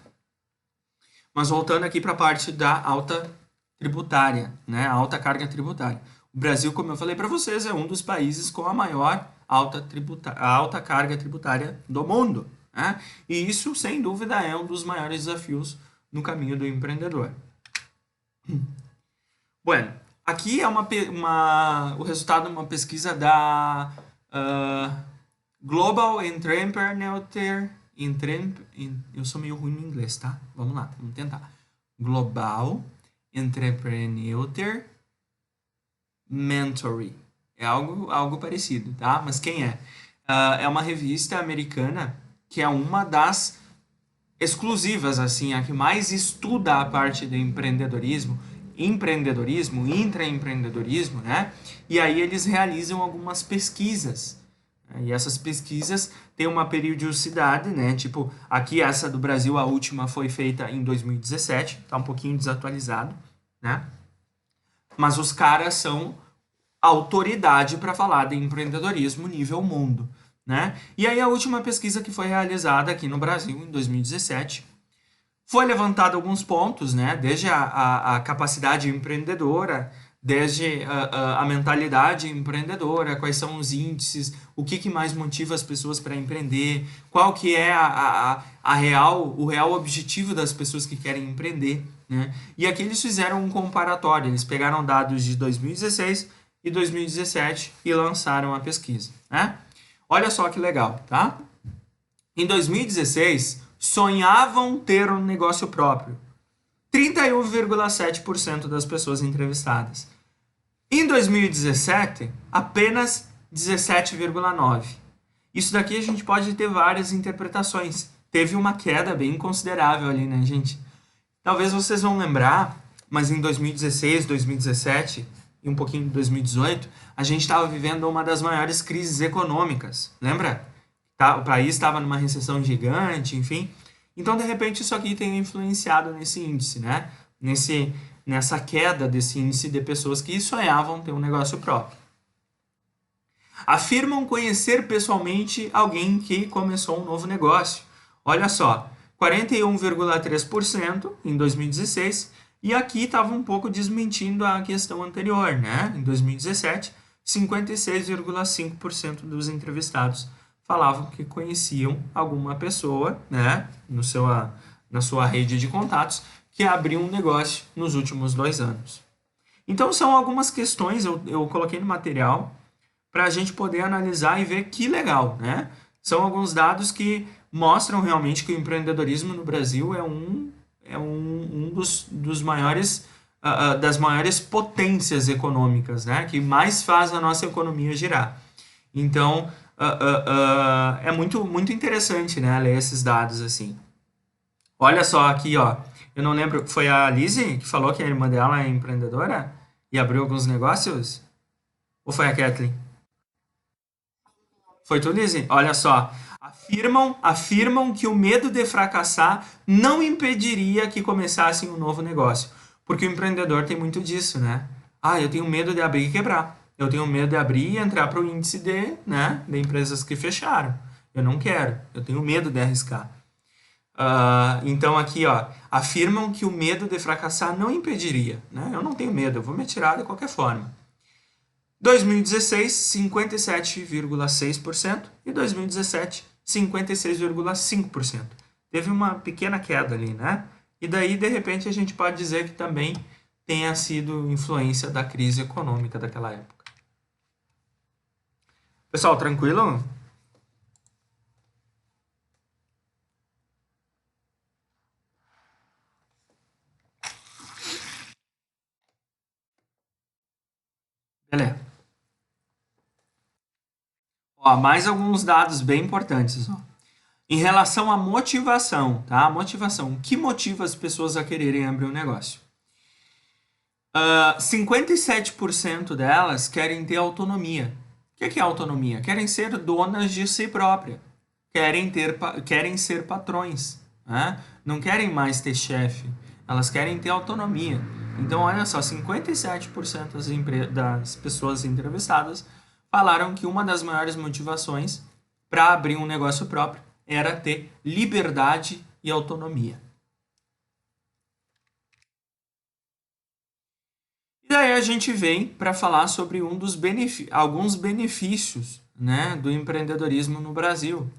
Mas voltando aqui para a parte da alta tributária, né? A alta carga tributária. O Brasil, como eu falei para vocês, é um dos países com a maior alta carga tributária do mundo, né? E isso, sem dúvida, é um dos maiores desafios no caminho do empreendedor. Bueno, aqui é o resultado de uma pesquisa da Global Entrepreneur. Eu sou meio ruim no inglês, tá? Vamos lá, vamos tentar. Global Entrepreneur Mentoring. É algo parecido, tá? Mas quem é? É uma revista americana que é uma das exclusivas, assim, a que mais estuda a parte de empreendedorismo, intraempreendedorismo, né? E aí eles realizam algumas pesquisas. E essas pesquisas têm uma periodicidade, né? Tipo, aqui essa do Brasil, a última foi feita em 2017, tá um pouquinho desatualizado, né? Mas os caras são autoridade para falar de empreendedorismo nível mundo, né? E aí a última pesquisa que foi realizada aqui no Brasil, em 2017, foi levantado alguns pontos, né? Desde a capacidade empreendedora, desde a mentalidade empreendedora, quais são os índices, o que mais motiva as pessoas para empreender, qual que é o real objetivo das pessoas que querem empreender, né? E aqui eles fizeram um comparatório, eles pegaram dados de 2016 e 2017 e lançaram a pesquisa, né? Olha só que legal, tá? Em 2016, sonhavam ter um negócio próprio. 31,7% das pessoas entrevistadas. Em 2017, apenas 17,9%. Isso daqui a gente pode ter várias interpretações. Teve uma queda bem considerável ali, né, gente? Talvez vocês vão lembrar, mas em 2016, 2017 e um pouquinho de 2018, a gente estava vivendo uma das maiores crises econômicas. Lembra? O país estava numa recessão gigante, enfim. Então, de repente, isso aqui tem influenciado nesse índice, né? Nessa queda desse índice de pessoas que sonhavam ter um negócio próprio. Afirmam conhecer pessoalmente alguém que começou um novo negócio. Olha só, 41,3% em 2016, e aqui estava um pouco desmentindo a questão anterior, né? Em 2017, 56,5% dos entrevistados falavam que conheciam alguma pessoa, né, na sua rede de contatos, que abriu um negócio nos últimos 2 anos. Então, são algumas questões, eu coloquei no material, para a gente poder analisar e ver que legal, né? São alguns dados que mostram realmente que o empreendedorismo no Brasil é um dos maiores, das maiores potências econômicas, né? Que mais faz a nossa economia girar. Então, é muito interessante, né, ler esses dados assim. Olha só aqui, ó. Eu não lembro, foi a Lizzie que falou que a irmã dela é empreendedora e abriu alguns negócios? Ou foi a Kathleen? Foi tu, Lizzie? Olha só. Afirmam que o medo de fracassar não impediria que começassem um novo negócio. Porque o empreendedor tem muito disso, né? Ah, eu tenho medo de abrir e quebrar. Eu tenho medo de abrir e entrar para o índice de empresas que fecharam. Eu não quero. Eu tenho medo de arriscar. Então aqui, ó, afirmam que o medo de fracassar não impediria, né? Eu não tenho medo, eu vou me atirar de qualquer forma. 2016, 57,6% e 2017, 56,5%. Teve uma pequena queda ali, né? E daí, de repente, a gente pode dizer que também tenha sido influência da crise econômica daquela época. Pessoal, tranquilo? Beleza. Ó, mais alguns dados bem importantes, ó. Em relação à motivação, tá? Motivação. O que motiva as pessoas a quererem abrir um negócio? 57% delas querem ter autonomia. O que é autonomia? Querem ser donas de si própria. Querem ser patrões. Né? Não querem mais ter chefe. Elas querem ter autonomia. Então, olha só, 57% das pessoas entrevistadas falaram que uma das maiores motivações para abrir um negócio próprio era ter liberdade e autonomia. E daí a gente vem para falar sobre alguns benefícios, né, do empreendedorismo no Brasil.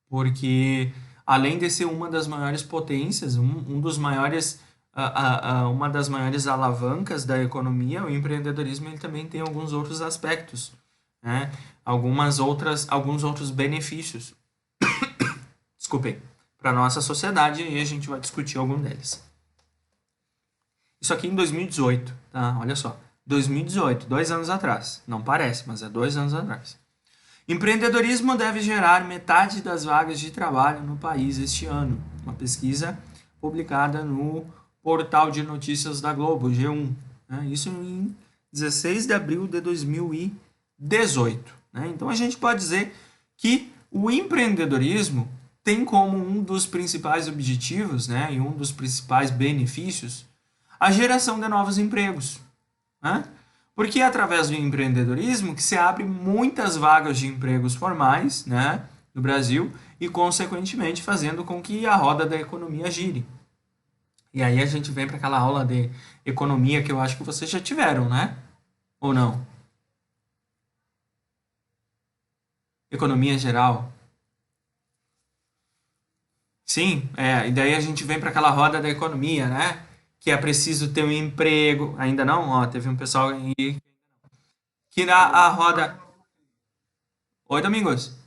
Porque além de ser uma das maiores potências, uma das maiores alavancas da economia, o empreendedorismo ele também tem alguns outros aspectos, né? Alguns outros benefícios. Desculpem, para a nossa sociedade e a gente vai discutir algum deles. Isso aqui em 2018, tá? Olha só. 2018, 2 anos atrás. Não parece, mas é 2 anos atrás. Empreendedorismo deve gerar metade das vagas de trabalho no país este ano. Uma pesquisa publicada no portal de notícias da Globo, G1. Né? Isso em 16 de abril de 2018. Né? Então a gente pode dizer que o empreendedorismo tem como um dos principais objetivos, né, e um dos principais benefícios a geração de novos empregos. Né? Porque é através do empreendedorismo que se abre muitas vagas de empregos formais, né, no Brasil e, consequentemente, fazendo com que a roda da economia gire. E aí a gente vem para aquela aula de economia que eu acho que vocês já tiveram, né? Ou não? Economia geral. Sim, e daí a gente vem para aquela roda da economia, né? Que é preciso ter um emprego. Ainda não? Ó, teve um pessoal aí que a roda. Oi, Domingos.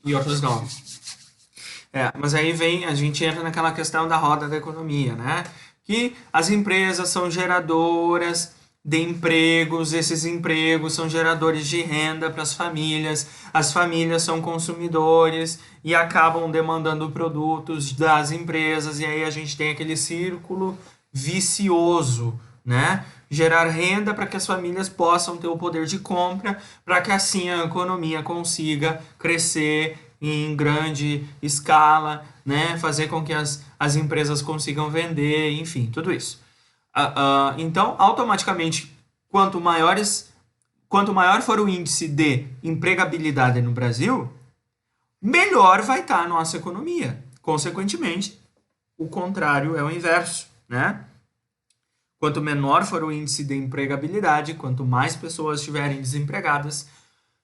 E outros não. Mas aí a gente entra naquela questão da roda da economia, né? Que as empresas são geradoras de empregos, esses empregos são geradores de renda para as famílias são consumidores e acabam demandando produtos das empresas, e aí a gente tem aquele círculo vicioso, né? Gerar renda para que as famílias possam ter o poder de compra, para que assim a economia consiga crescer em grande escala, né? Fazer com que as empresas consigam vender, enfim, tudo isso. Então, automaticamente, quanto maior for o índice de empregabilidade no Brasil, melhor vai estar a nossa economia. Consequentemente, o contrário é o inverso, né? Quanto menor for o índice de empregabilidade, quanto mais pessoas estiverem desempregadas,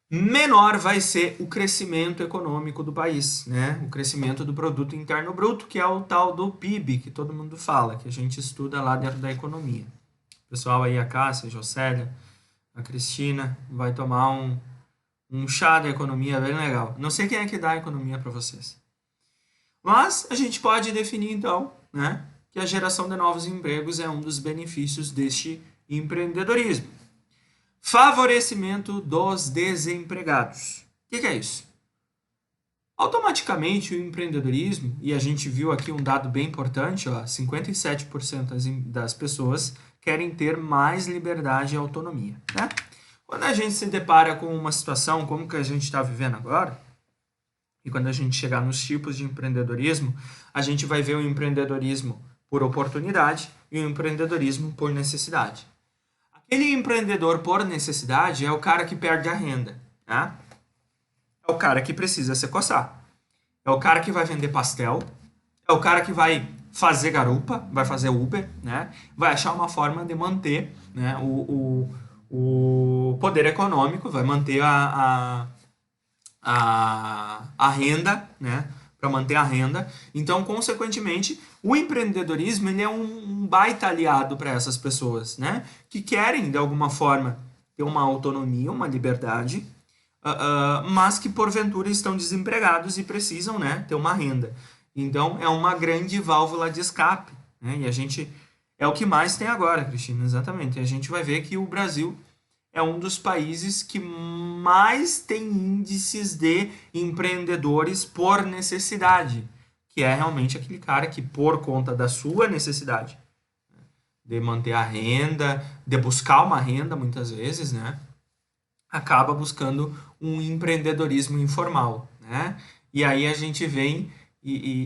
menor vai ser o crescimento econômico do país, né? O crescimento do produto interno bruto, que é o tal do PIB, que todo mundo fala, que a gente estuda lá dentro da economia. O pessoal aí, a Cássia, a Jocélia, a Cristina, vai tomar um chá da economia bem legal. Não sei quem é que dá a economia para vocês. Mas a gente pode definir, então, né, que a geração de novos empregos é um dos benefícios deste empreendedorismo. Favorecimento dos desempregados. O que é isso? Automaticamente o empreendedorismo, e a gente viu aqui um dado bem importante, ó, 57% das pessoas querem ter mais liberdade e autonomia, né? Quando a gente se depara com uma situação como que a gente está vivendo agora, e quando a gente chegar nos tipos de empreendedorismo, a gente vai ver o empreendedorismo por oportunidade e o empreendedorismo por necessidade. Aquele empreendedor por necessidade é o cara que perde a renda, né? É o cara que precisa se coçar. É o cara que vai vender pastel. É o cara que vai fazer garupa, vai fazer Uber, né? Vai achar uma forma de manter, né, o poder econômico, vai manter a renda, né? Para manter a renda. Então, consequentemente, o empreendedorismo ele é um baita aliado para essas pessoas, né? Que querem, de alguma forma, ter uma autonomia, uma liberdade, mas que porventura estão desempregados e precisam, né, ter uma renda. Então, é uma grande válvula de escape, né? E a gente é o que mais tem agora, Cristina, exatamente. A gente vai ver que o Brasil é um dos países que mais tem índices de empreendedores por necessidade, que é realmente aquele cara que, por conta da sua necessidade de manter a renda, de buscar uma renda muitas vezes, né, acaba buscando um empreendedorismo informal, né? E aí a gente vem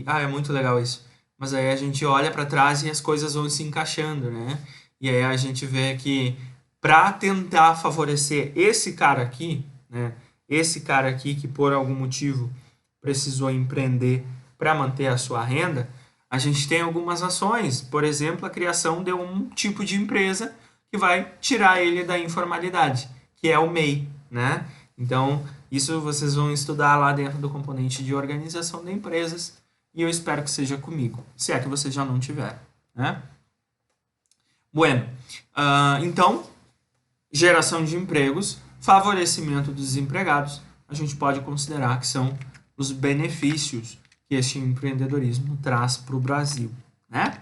é muito legal isso. Mas aí a gente olha para trás e as coisas vão se encaixando, né? E aí a gente vê que para tentar favorecer esse cara aqui, né? Esse cara aqui que por algum motivo precisou empreender para manter a sua renda, a gente tem algumas ações, por exemplo, a criação de um tipo de empresa que vai tirar ele da informalidade, que é o MEI, né? Então, isso vocês vão estudar lá dentro do componente de organização de empresas e eu espero que seja comigo, se é que vocês já não tiveram, né? Bueno, então, geração de empregos, favorecimento dos desempregados, a gente pode considerar que são os benefícios que este empreendedorismo traz para o Brasil, né?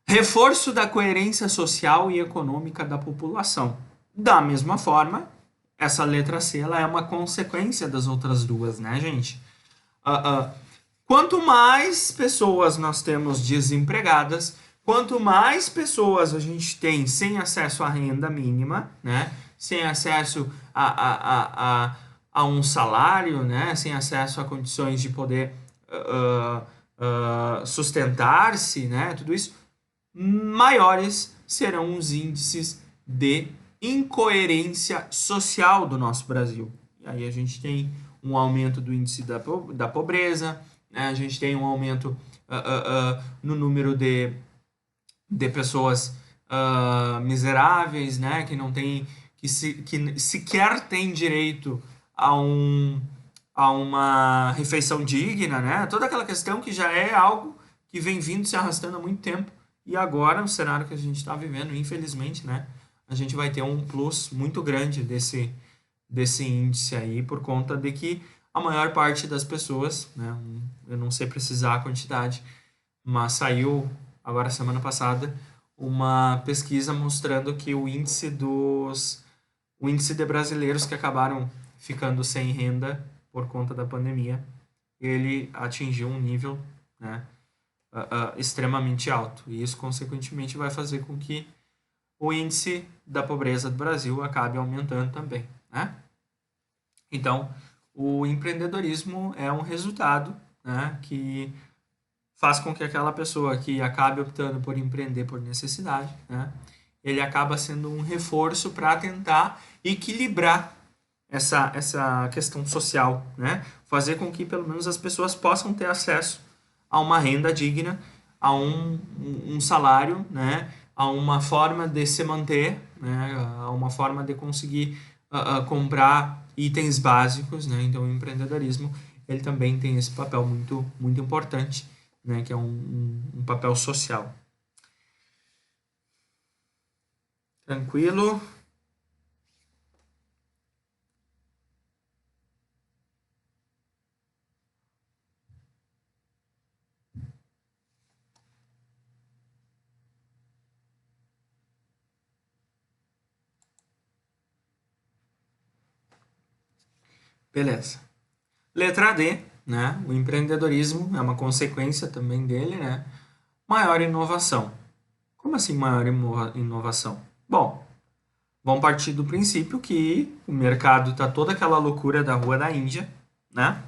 Reforço da coerência social e econômica da população. Da mesma forma, essa letra C ela é uma consequência das outras duas, né, gente? Quanto mais pessoas nós temos desempregadas, quanto mais pessoas a gente tem sem acesso à renda mínima, né? Sem acesso a um salário, né? Sem acesso a condições de poder sustentar-se, né? Tudo isso, maiores serão os índices de incoerência social do nosso Brasil. E aí a gente tem um aumento do índice da pobreza, né? A gente tem um aumento no número de pessoas miseráveis, né? Que não tem, que sequer tem direito a uma refeição digna, né? Toda aquela questão que já é algo que vem vindo se arrastando há muito tempo. E agora, no cenário que a gente está vivendo, infelizmente, né, a gente vai ter um plus muito grande desse índice aí, por conta de que a maior parte das pessoas, né, eu não sei precisar a quantidade, mas saiu agora semana passada uma pesquisa mostrando que o índice de brasileiros que acabaram ficando sem renda por conta da pandemia, ele atingiu um nível, né, extremamente alto. E isso, consequentemente, vai fazer com que o índice da pobreza do Brasil acabe aumentando também, né? Então, o empreendedorismo é um resultado, né, que faz com que aquela pessoa que acabe optando por empreender por necessidade, né, ele acaba sendo um reforço para tentar equilibrar essa questão social, né? Fazer com que pelo menos as pessoas possam ter acesso a uma renda digna, a um salário, né? A uma forma de se manter, né? A uma forma de conseguir comprar itens básicos, né? Então o empreendedorismo ele também tem esse papel muito, muito importante, né? Que é um papel social. Tranquilo? Beleza. Letra D, né? O empreendedorismo é uma consequência também dele, né? Maior inovação. Como assim maior inovação? Bom, vamos partir do princípio que o mercado tá toda aquela loucura da rua da Índia, né?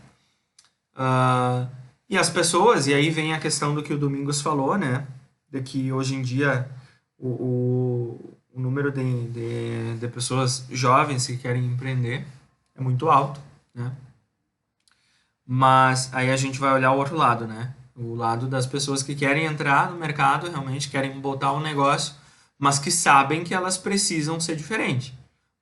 Ah, e as pessoas, e aí vem a questão do que o Domingos falou, né? De que hoje em dia o número de pessoas jovens que querem empreender é muito alto, né? Mas aí a gente vai olhar o outro lado, né? O lado das pessoas que querem entrar no mercado, realmente querem botar um negócio, mas que sabem que elas precisam ser diferentes.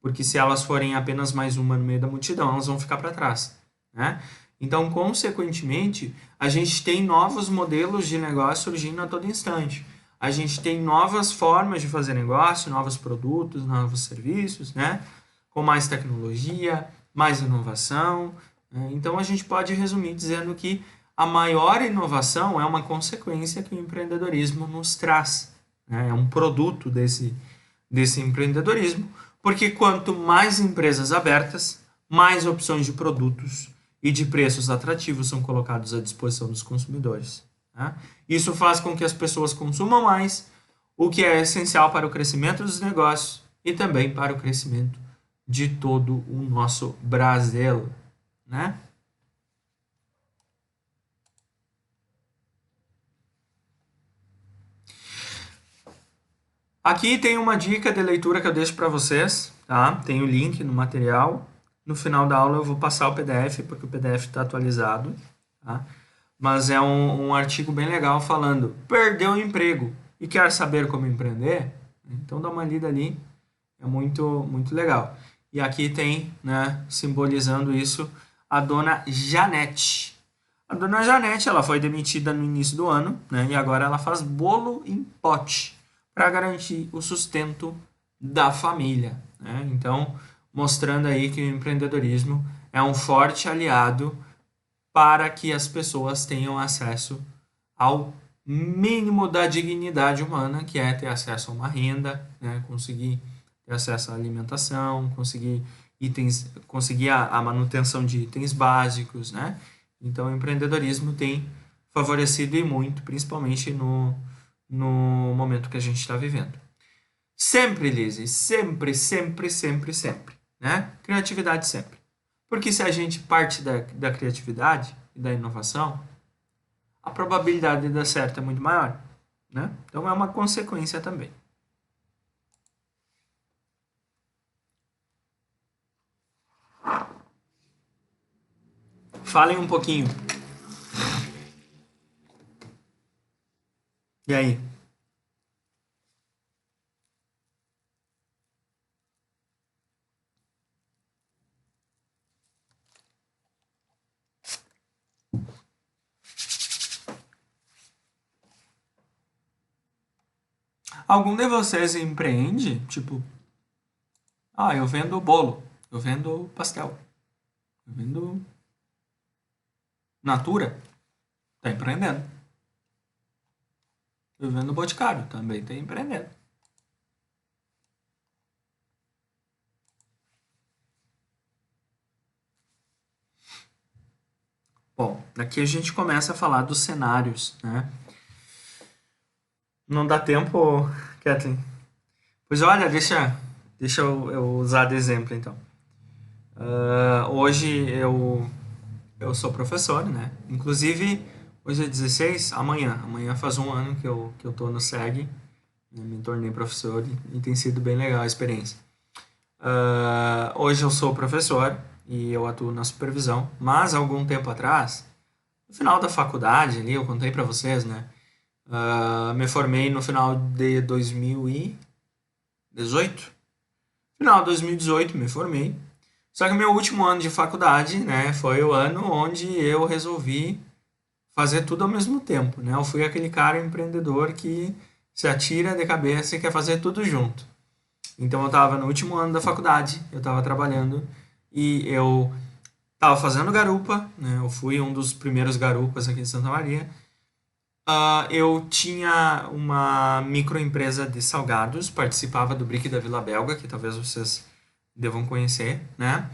Porque se elas forem apenas mais uma no meio da multidão, elas vão ficar para trás, né? Então, consequentemente, a gente tem novos modelos de negócio surgindo a todo instante. A gente tem novas formas de fazer negócio, novos produtos, novos serviços, né? Com mais tecnologia, mais inovação, né? Então a gente pode resumir dizendo que a maior inovação é uma consequência que o empreendedorismo nos traz, né? É um produto desse empreendedorismo, porque quanto mais empresas abertas, mais opções de produtos e de preços atrativos são colocados à disposição dos consumidores, né? Isso faz com que as pessoas consumam mais, o que é essencial para o crescimento dos negócios e também para o crescimento de todo o nosso Brasil, né? Aqui tem uma dica de leitura que eu deixo para vocês, tá? Tem o link no material. No final da aula eu vou passar o PDF, porque o PDF está atualizado, tá? Mas é um artigo bem legal falando: perdeu o emprego e quer saber como empreender? Então dá uma lida ali, é muito, muito legal. E aqui tem, né, simbolizando isso, a dona Janete. A dona Janete, ela foi demitida no início do ano, né, e agora ela faz bolo em pote para garantir o sustento da família, né? Então, mostrando aí que o empreendedorismo é um forte aliado para que as pessoas tenham acesso ao mínimo da dignidade humana, que é ter acesso a uma renda, né? Conseguir ter acesso à alimentação, conseguir itens, conseguir a manutenção de itens básicos, né? Então, o empreendedorismo tem favorecido e muito, principalmente no momento que a gente está vivendo. Sempre, Lizzie, sempre, sempre, sempre, sempre, né? Criatividade sempre. Porque se a gente parte da criatividade e da inovação, a probabilidade de dar certo é muito maior, né? Então é uma consequência também. Falem um pouquinho. E aí? Algum de vocês empreende? Tipo, eu vendo bolo, eu vendo pastel, eu vendo Natura, tá empreendendo. Eu vendo Boticário, também tá empreendendo. Bom, aqui a gente começa a falar dos cenários, né? Não dá tempo, Kathleen? Pois olha, deixa eu usar de exemplo então. Hoje eu sou professor, né? Inclusive, hoje é 16, amanhã faz um ano que eu tô no SEG, né? Me tornei professor e tem sido bem legal a experiência. Hoje eu sou professor e eu atuo na supervisão, mas algum tempo atrás, no final da faculdade ali, eu contei para vocês, né? Me formei no final de 2018. Final de 2018 me formei. Só que o meu último ano de faculdade, né, foi o ano onde eu resolvi fazer tudo ao mesmo tempo, né? Eu fui aquele cara empreendedor que se atira de cabeça e quer fazer tudo junto. Então eu estava no último ano da faculdade, eu estava trabalhando e eu estava fazendo garupa, né? Eu fui um dos primeiros garupas aqui de Santa Maria. Eu tinha uma microempresa de salgados, participava do Brick da Vila Belga, que talvez vocês devam conhecer, né?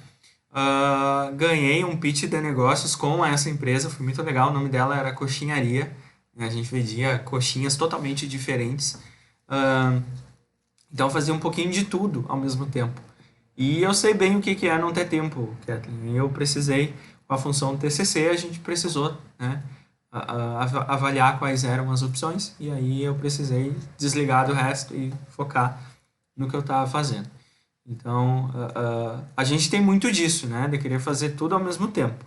Ganhei um pitch de negócios com essa empresa, foi muito legal. O nome dela era Coxinharia, né? A gente vendia coxinhas totalmente diferentes. Ah, então fazia um pouquinho de tudo ao mesmo tempo. E eu sei bem o que que é não ter tempo, Kathleen. Eu precisei, com a função do TCC, a gente precisou, né, avaliar quais eram as opções, e aí eu precisei desligar do resto e focar no que eu estava fazendo. Então, a gente tem muito disso, né, de querer fazer tudo ao mesmo tempo.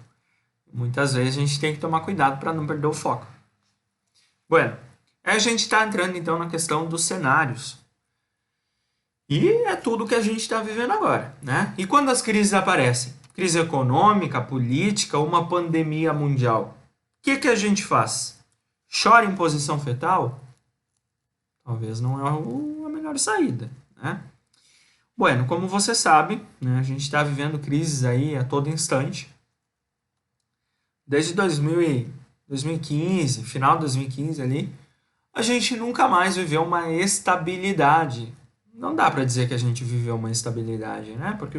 Muitas vezes a gente tem que tomar cuidado para não perder o foco. Bueno, aí a gente está entrando então na questão dos cenários. E é tudo que a gente está vivendo agora, né? E quando as crises aparecem? Crise econômica, política, uma pandemia mundial. O que que a gente faz? Chora em posição fetal? Talvez não é a melhor saída, né? Bueno, como você sabe, né, a gente está vivendo crises aí a todo instante. Desde 2015, final de 2015 ali, a gente nunca mais viveu uma estabilidade. Não dá para dizer que a gente viveu uma estabilidade, né? Porque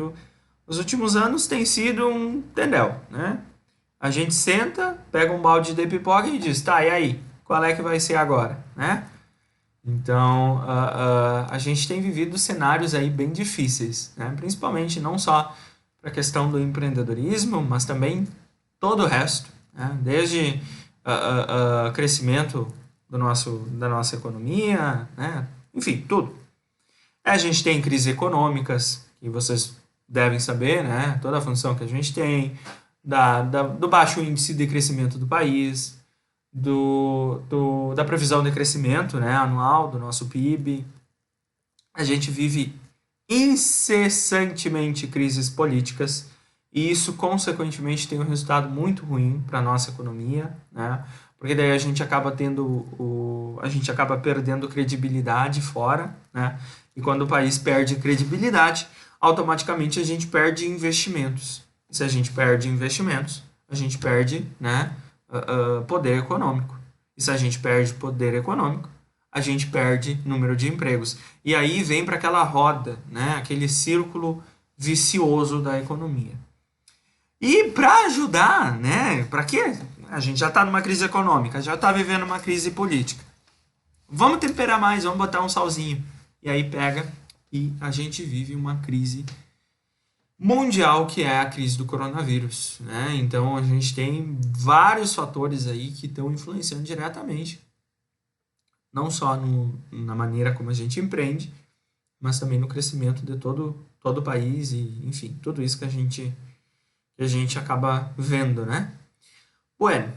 os últimos anos tem sido um tendel, né? A gente senta, pega um balde de pipoca e diz, tá, e aí? Qual é que vai ser agora, né? Então, a gente tem vivido cenários aí bem difíceis, né? Principalmente não só para a questão do empreendedorismo, mas também todo o resto, né? Desde crescimento da nossa economia, né? Enfim, tudo. A gente tem crises econômicas, que vocês devem saber, né? Toda a função que a gente tem, do baixo índice de crescimento do país, da previsão de crescimento, né, anual do nosso PIB. A gente vive incessantemente crises políticas e isso, consequentemente, tem um resultado muito ruim para a nossa economia, né? Porque daí a gente acaba a gente acaba perdendo credibilidade fora, né? E quando o país perde credibilidade, automaticamente a gente perde investimentos. E se a gente perde investimentos, a gente perde, né, poder econômico. E se a gente perde poder econômico, a gente perde número de empregos. E aí vem para aquela roda, né, aquele círculo vicioso da economia. E para ajudar, né, para quê? A gente já está numa crise econômica, já está vivendo uma crise política. Vamos temperar mais, vamos botar um salzinho. E aí pega e a gente vive uma crise mundial, que é a crise do coronavírus, né? Então a gente tem vários fatores aí que estão influenciando diretamente, não só na maneira como a gente empreende, mas também no crescimento de todo o país e, enfim, tudo isso que a gente acaba vendo, né? Bueno,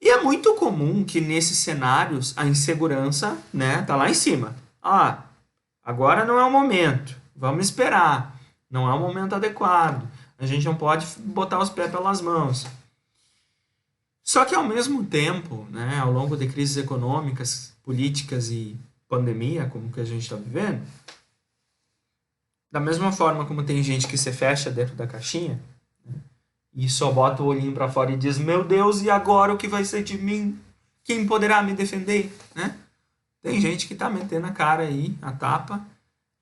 e é muito comum que nesses cenários a insegurança, né, tá lá em cima. Ah, agora não é o momento, vamos esperar, não é o momento adequado, a gente não pode botar os pés pelas mãos. Só que ao mesmo tempo, né, ao longo de crises econômicas, políticas e pandemia, como que a gente está vivendo, da mesma forma como tem gente que se fecha dentro da caixinha, né, e só bota o olhinho para fora e diz, meu Deus, e agora o que vai ser de mim? Quem poderá me defender? Né? Tem gente que tá metendo a cara aí, a tapa,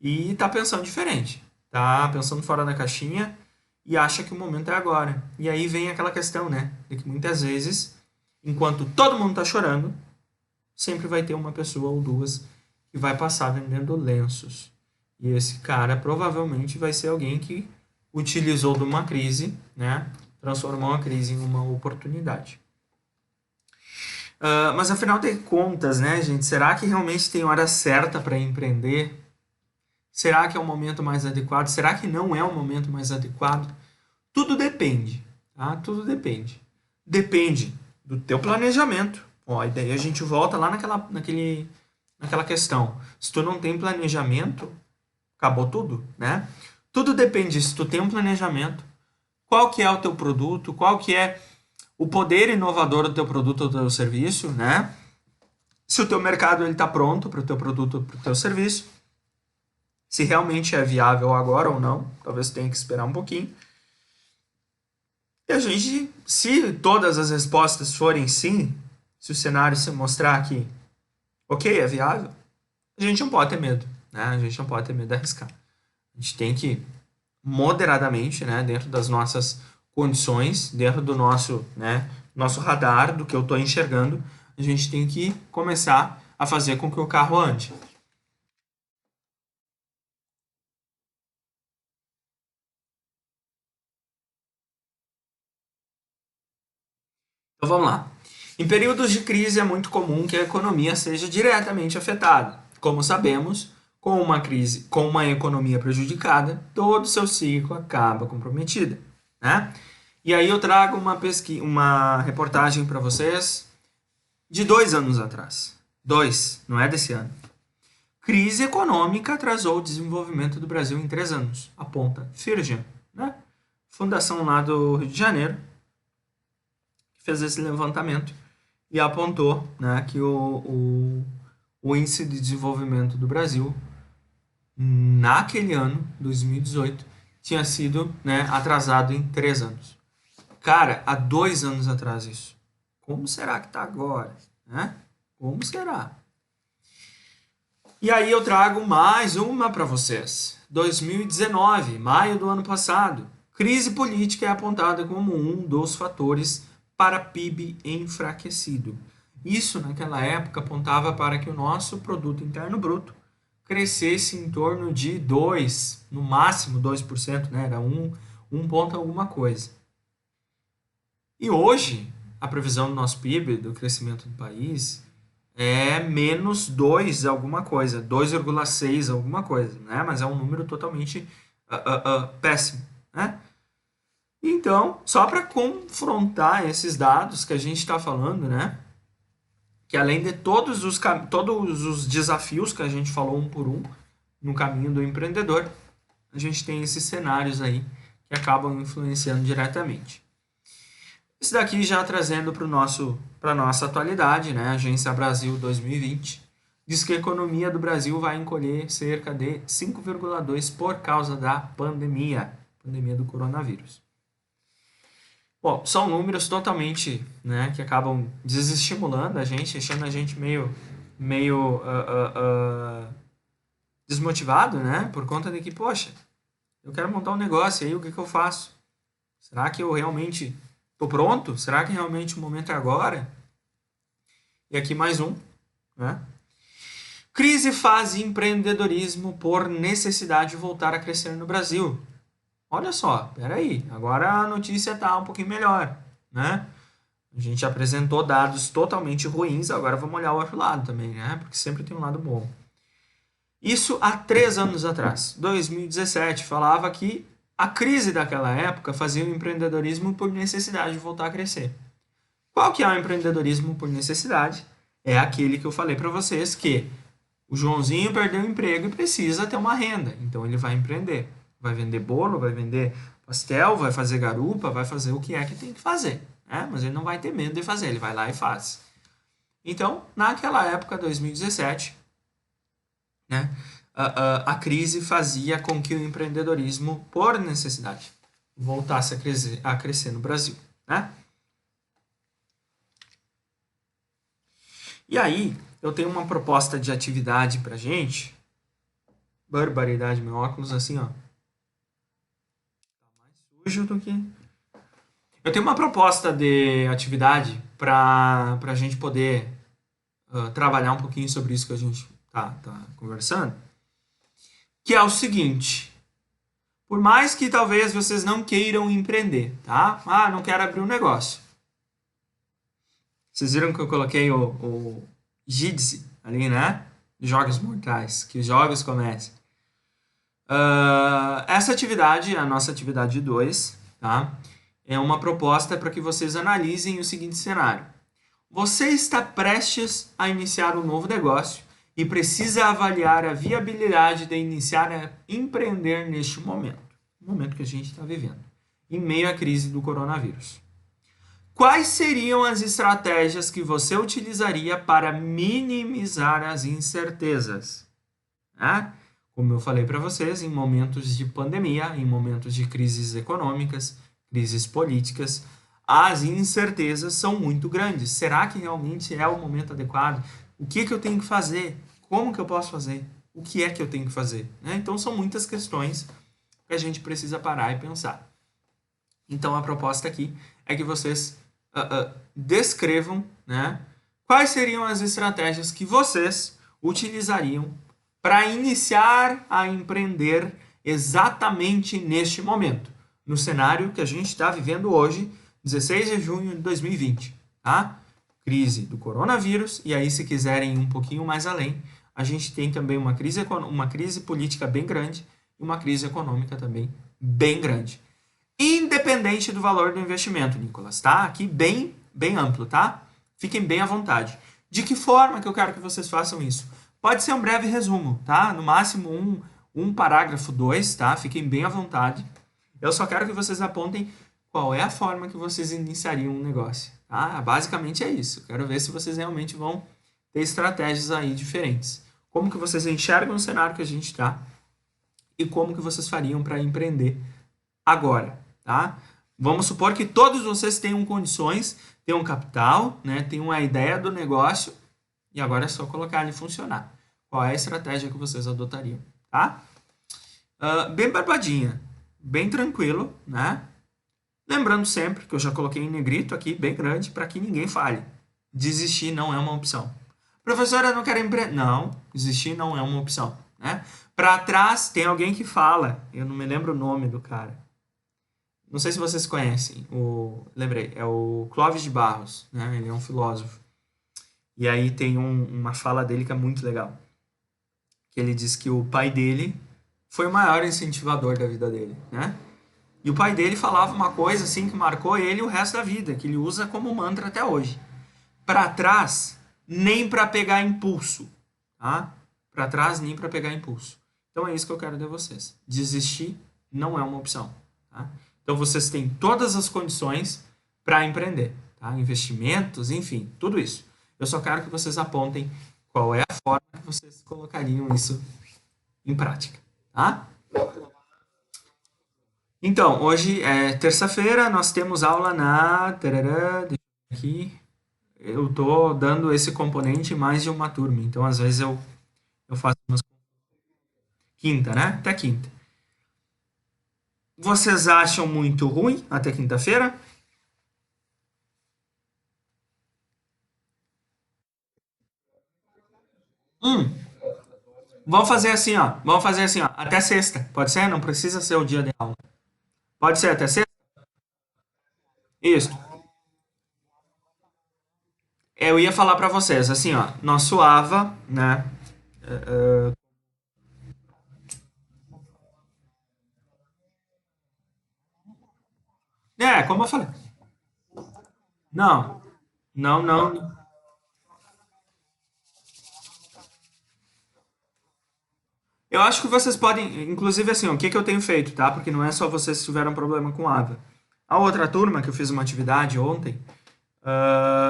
e tá pensando diferente. Tá pensando fora da caixinha e acha que o momento é agora. E aí vem aquela questão, né? De que muitas vezes, enquanto todo mundo tá chorando, sempre vai ter uma pessoa ou duas que vai passar vendendo lenços. E esse cara provavelmente vai ser alguém que utilizou de uma crise, né? Transformou a crise em uma oportunidade. Mas afinal de contas, né, gente? Será que realmente tem hora certa para empreender? Será que é o momento mais adequado? Será que não é o momento mais adequado? Tudo depende, tá? Tudo depende. Depende do teu planejamento. Ó, e daí a gente volta lá naquela questão. Se tu não tem planejamento, acabou tudo, né? Tudo depende se tu tem um planejamento, qual que é o teu produto, qual que é o poder inovador do teu produto ou do teu serviço, né? Se o teu mercado está pronto para o teu produto ou para o teu serviço, se realmente é viável agora ou não, talvez tenha que esperar um pouquinho. E a gente, se todas as respostas forem sim, se o cenário se mostrar que, ok, é viável, a gente não pode ter medo, né? A gente não pode ter medo de arriscar. A gente tem que moderadamente, né, dentro das nossas condições, dentro do nosso, né, nosso radar, do que eu estou enxergando, a gente tem que começar a fazer com que o carro ande. Então vamos lá. Em períodos de crise é muito comum que a economia seja diretamente afetada. Como sabemos, com uma crise, com uma economia prejudicada, todo o seu ciclo acaba comprometido, né? E aí eu trago uma reportagem para vocês de 2 anos atrás. Não é desse ano. Crise econômica atrasou o desenvolvimento do Brasil em 3 anos, aponta Firjan, né? Fundação lá do Rio de Janeiro, que fez esse levantamento e apontou, né, que o índice de desenvolvimento do Brasil naquele ano, 2018, tinha sido, né, atrasado em 3 anos. Cara, há 2 anos atrás isso. Como será que está agora? Né? Como será? E aí eu trago mais uma para vocês. 2019, maio do ano passado. Crise política é apontada como um dos fatores para PIB enfraquecido. Isso, naquela época, apontava para que o nosso produto interno bruto crescesse em torno de 2, no máximo 2%, né? Era um ponto alguma coisa. E hoje, a previsão do nosso PIB, do crescimento do país, é menos 2 alguma coisa, 2,6 alguma coisa, né? Mas é um número totalmente péssimo, né? Então, só para confrontar esses dados que a gente está falando, né? Que além de todos os desafios que a gente falou um por um no caminho do empreendedor, a gente tem esses cenários aí que acabam influenciando diretamente. Isso daqui já trazendo para a nossa atualidade, né? Agência Brasil 2020 diz que a economia do Brasil vai encolher cerca de 5,2% por causa da pandemia do coronavírus. Bom, são números totalmente, né, que acabam desestimulando a gente, deixando a gente meio desmotivado, né? Por conta de que, poxa, eu quero montar um negócio, aí o que eu faço? Será que eu realmente estou pronto? Será que realmente o momento é agora? E aqui mais um, né? Crise faz empreendedorismo por necessidade de voltar a crescer no Brasil. Olha só, peraí, agora a notícia está um pouquinho melhor, né? A gente apresentou dados totalmente ruins, agora vamos olhar o outro lado também, né? Porque sempre tem um lado bom. Isso há 3 anos atrás, 2017, falava que a crise daquela época fazia o empreendedorismo por necessidade de voltar a crescer. Qual que é o empreendedorismo por necessidade? É aquele que eu falei para vocês que o Joãozinho perdeu o emprego e precisa ter uma renda, então ele vai empreender. Vai vender bolo, vai vender pastel, vai fazer garupa, vai fazer o que é que tem que fazer, né? Mas ele não vai ter medo de fazer, ele vai lá e faz. Então, naquela época, 2017, né, a crise fazia com que o empreendedorismo, por necessidade, voltasse a crescer no Brasil, né? E aí, eu tenho uma proposta de atividade pra gente. Barbaridade, meu óculos assim, ó. Tá mais sujo do que... Eu tenho uma proposta de atividade para a gente poder trabalhar um pouquinho sobre isso que a gente tá conversando, que é o seguinte: por mais que talvez vocês não queiram empreender, tá? Ah, não quero abrir um negócio. Vocês viram que eu coloquei o Jitsi ali, né? Jogos mortais, que os jogos comecem. Essa atividade, a nossa atividade 2, tá? É uma proposta para que vocês analisem o seguinte cenário. Você está prestes a iniciar um novo negócio e precisa avaliar a viabilidade de iniciar a empreender neste momento. O momento que a gente está vivendo, em meio à crise do coronavírus. Quais seriam as estratégias que você utilizaria para minimizar as incertezas? Né? Como eu falei para vocês, em momentos de pandemia, em momentos de crises econômicas, crises políticas, as incertezas são muito grandes. Será que realmente é o momento adequado? O que eu tenho que fazer? Como que eu posso fazer? O que é que eu tenho que fazer? Né? Então, são muitas questões que a gente precisa parar e pensar. Então, a proposta aqui é que vocês descrevam, né, quais seriam as estratégias que vocês utilizariam para iniciar a empreender exatamente neste momento, no cenário que a gente está vivendo hoje, 16 de junho de 2020, tá? Crise do coronavírus, e aí se quiserem ir um pouquinho mais além, a gente tem também uma crise política bem grande e uma crise econômica também bem grande. Independente do valor do investimento, Nicolas, tá? Aqui bem amplo, tá? Fiquem bem à vontade. De que forma que eu quero que vocês façam isso? Pode ser um breve resumo, tá? No máximo um parágrafo, 2, tá? Fiquem bem à vontade. Eu só quero que vocês apontem qual é a forma que vocês iniciariam um negócio, tá? Basicamente é isso. Quero ver se vocês realmente vão ter estratégias aí diferentes. Como que vocês enxergam o cenário que a gente está e como que vocês fariam para empreender agora, tá? Vamos supor que todos vocês tenham condições, tenham capital, né? Tenham uma ideia do negócio e agora é só colocar ele funcionar. Qual é a estratégia que vocês adotariam, tá? Bem barbadinha, bem tranquilo, né? Lembrando sempre que eu já coloquei em negrito aqui, bem grande, para que ninguém fale. Desistir não é uma opção. Professora, eu não quero empreender. Não, desistir não é uma opção, né? Para trás tem alguém que fala, eu não me lembro o nome do cara. Não sei se vocês conhecem, lembrei, é o Clóvis de Barros, né? Ele é um filósofo. E aí tem uma fala dele que é muito legal. Que ele diz que o pai dele foi o maior incentivador da vida dele, né? E o pai dele falava uma coisa assim que marcou ele o resto da vida, que ele usa como mantra até hoje. Para trás, nem para pegar impulso, tá? Para trás, nem para pegar impulso. Então é isso que eu quero de vocês. Desistir não é uma opção, tá? Então vocês têm todas as condições para empreender, tá? Investimentos, enfim, tudo isso. Eu só quero que vocês apontem qual é a forma que vocês colocariam isso em prática, tá? Então, hoje é terça-feira, nós temos aula na... Tarará, deixa eu ver aqui. Eu tô dando esse componente em mais de uma turma, então às vezes eu faço umas... Quinta, né? Até quinta. Vocês acham muito ruim até quinta-feira? Hum, vamos fazer assim, ó. Vamos fazer assim, ó. Até sexta. Pode ser? Não precisa ser o dia de aula. Pode ser até sexta? Isso. Eu ia falar pra vocês, assim, ó. Nós suava, né? Como eu falei. Não, não. Eu acho que vocês podem, inclusive assim, o que que eu tenho feito, tá? Porque não é só vocês que tiveram problema com AVA. A outra turma, que eu fiz uma atividade ontem,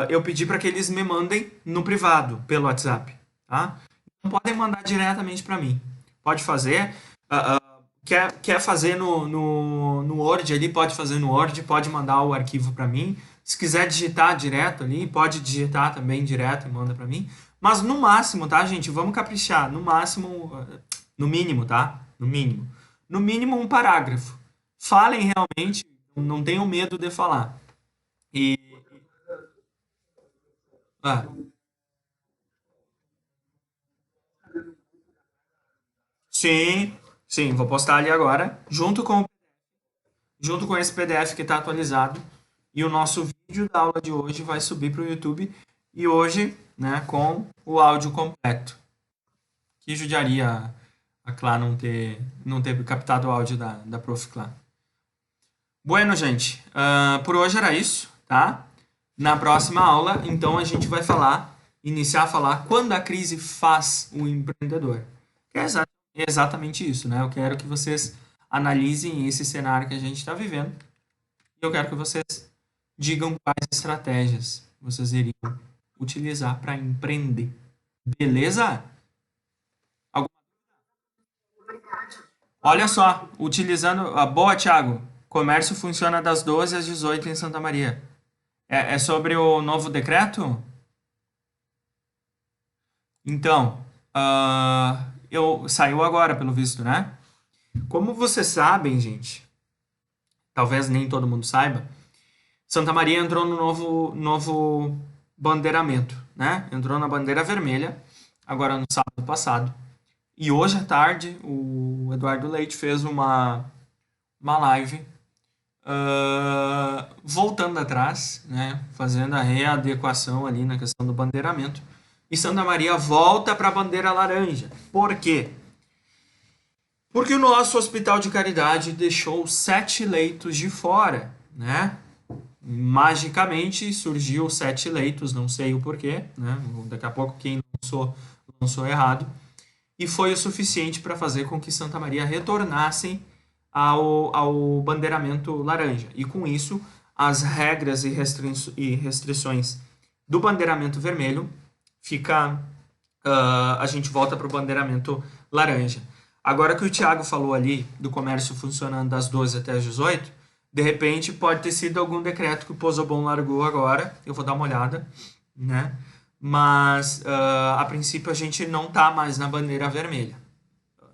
eu pedi para que eles me mandem no privado, pelo WhatsApp, tá? Não podem mandar diretamente para mim. Pode fazer. Quer fazer no Word ali, pode fazer no Word, pode mandar o arquivo para mim. Se quiser digitar direto ali, pode digitar também direto e manda para mim. Mas no máximo, tá, gente? Vamos caprichar. No máximo, no mínimo, tá? No mínimo. No mínimo um parágrafo. Falem realmente, não tenham medo de falar. E, ah, sim, sim, vou postar ali agora, junto com esse PDF que está atualizado. E o nosso vídeo da aula de hoje vai subir para o YouTube. E hoje, né, com o áudio completo. Que judiaria a Clá não ter captado o áudio da Prof. Clá. Bueno, gente, por hoje era isso, tá? Na próxima aula, então, a gente vai iniciar a falar quando a crise faz o empreendedor. Que é exatamente isso, né? Eu quero que vocês analisem esse cenário que a gente está vivendo. E eu quero que vocês digam quais estratégias vocês iriam utilizar para empreender. Beleza? Olha só, utilizando. Boa, Thiago. Comércio funciona das 12 às 18 em Santa Maria. É sobre o novo decreto? Então, saiu agora, pelo visto, né? Como vocês sabem, gente, talvez nem todo mundo saiba, Santa Maria entrou no novo bandeiramento, né? Entrou na bandeira vermelha, agora no sábado passado. E hoje à tarde, o Eduardo Leite fez uma live voltando atrás, né? Fazendo a readequação ali na questão do bandeiramento. E Santa Maria volta para a bandeira laranja. Por quê? Porque o nosso hospital de caridade deixou 7 leitos de fora, né? Magicamente surgiu 7 leitos, não sei o porquê, né? Daqui a pouco quem lançou errado. E foi o suficiente para fazer com que Santa Maria retornasse ao bandeiramento laranja. E com isso, as regras e restrições do bandeiramento vermelho a gente volta para o bandeiramento laranja. Agora que o Thiago falou ali do comércio funcionando das 12 até as 18, de repente pode ter sido algum decreto que o Pozobon largou agora, eu vou dar uma olhada, né? Mas a princípio a gente não está mais na bandeira vermelha.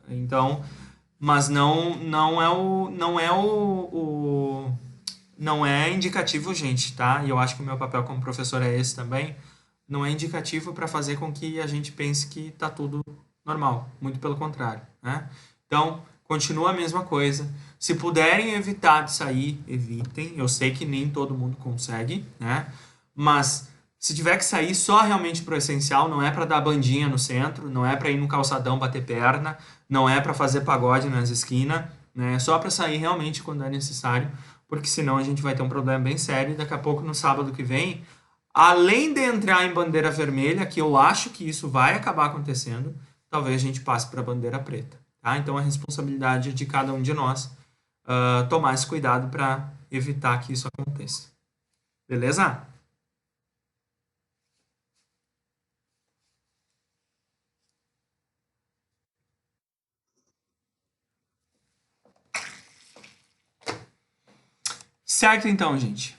Então, mas não é indicativo, gente, tá? E eu acho que o meu papel como professor é esse também. Não é indicativo para fazer com que a gente pense que está tudo normal, muito pelo contrário, né? Então, continua a mesma coisa. Se puderem evitar de sair, evitem. Eu sei que nem todo mundo consegue, né? Mas se tiver que sair só realmente pro essencial, não é para dar bandinha no centro, não é para ir no calçadão bater perna, não é para fazer pagode nas esquinas, né? É só para sair realmente quando é necessário, porque senão a gente vai ter um problema bem sério e daqui a pouco no sábado que vem, além de entrar em bandeira vermelha, que eu acho que isso vai acabar acontecendo, talvez a gente passe para a bandeira preta. Tá? Então, a responsabilidade de cada um de nós tomar esse cuidado para evitar que isso aconteça. Beleza? Certo, então, gente.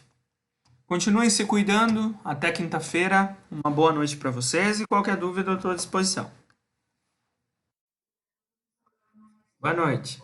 Continuem se cuidando. Até quinta-feira. Uma boa noite para vocês e qualquer dúvida eu estou à disposição. Boa noite.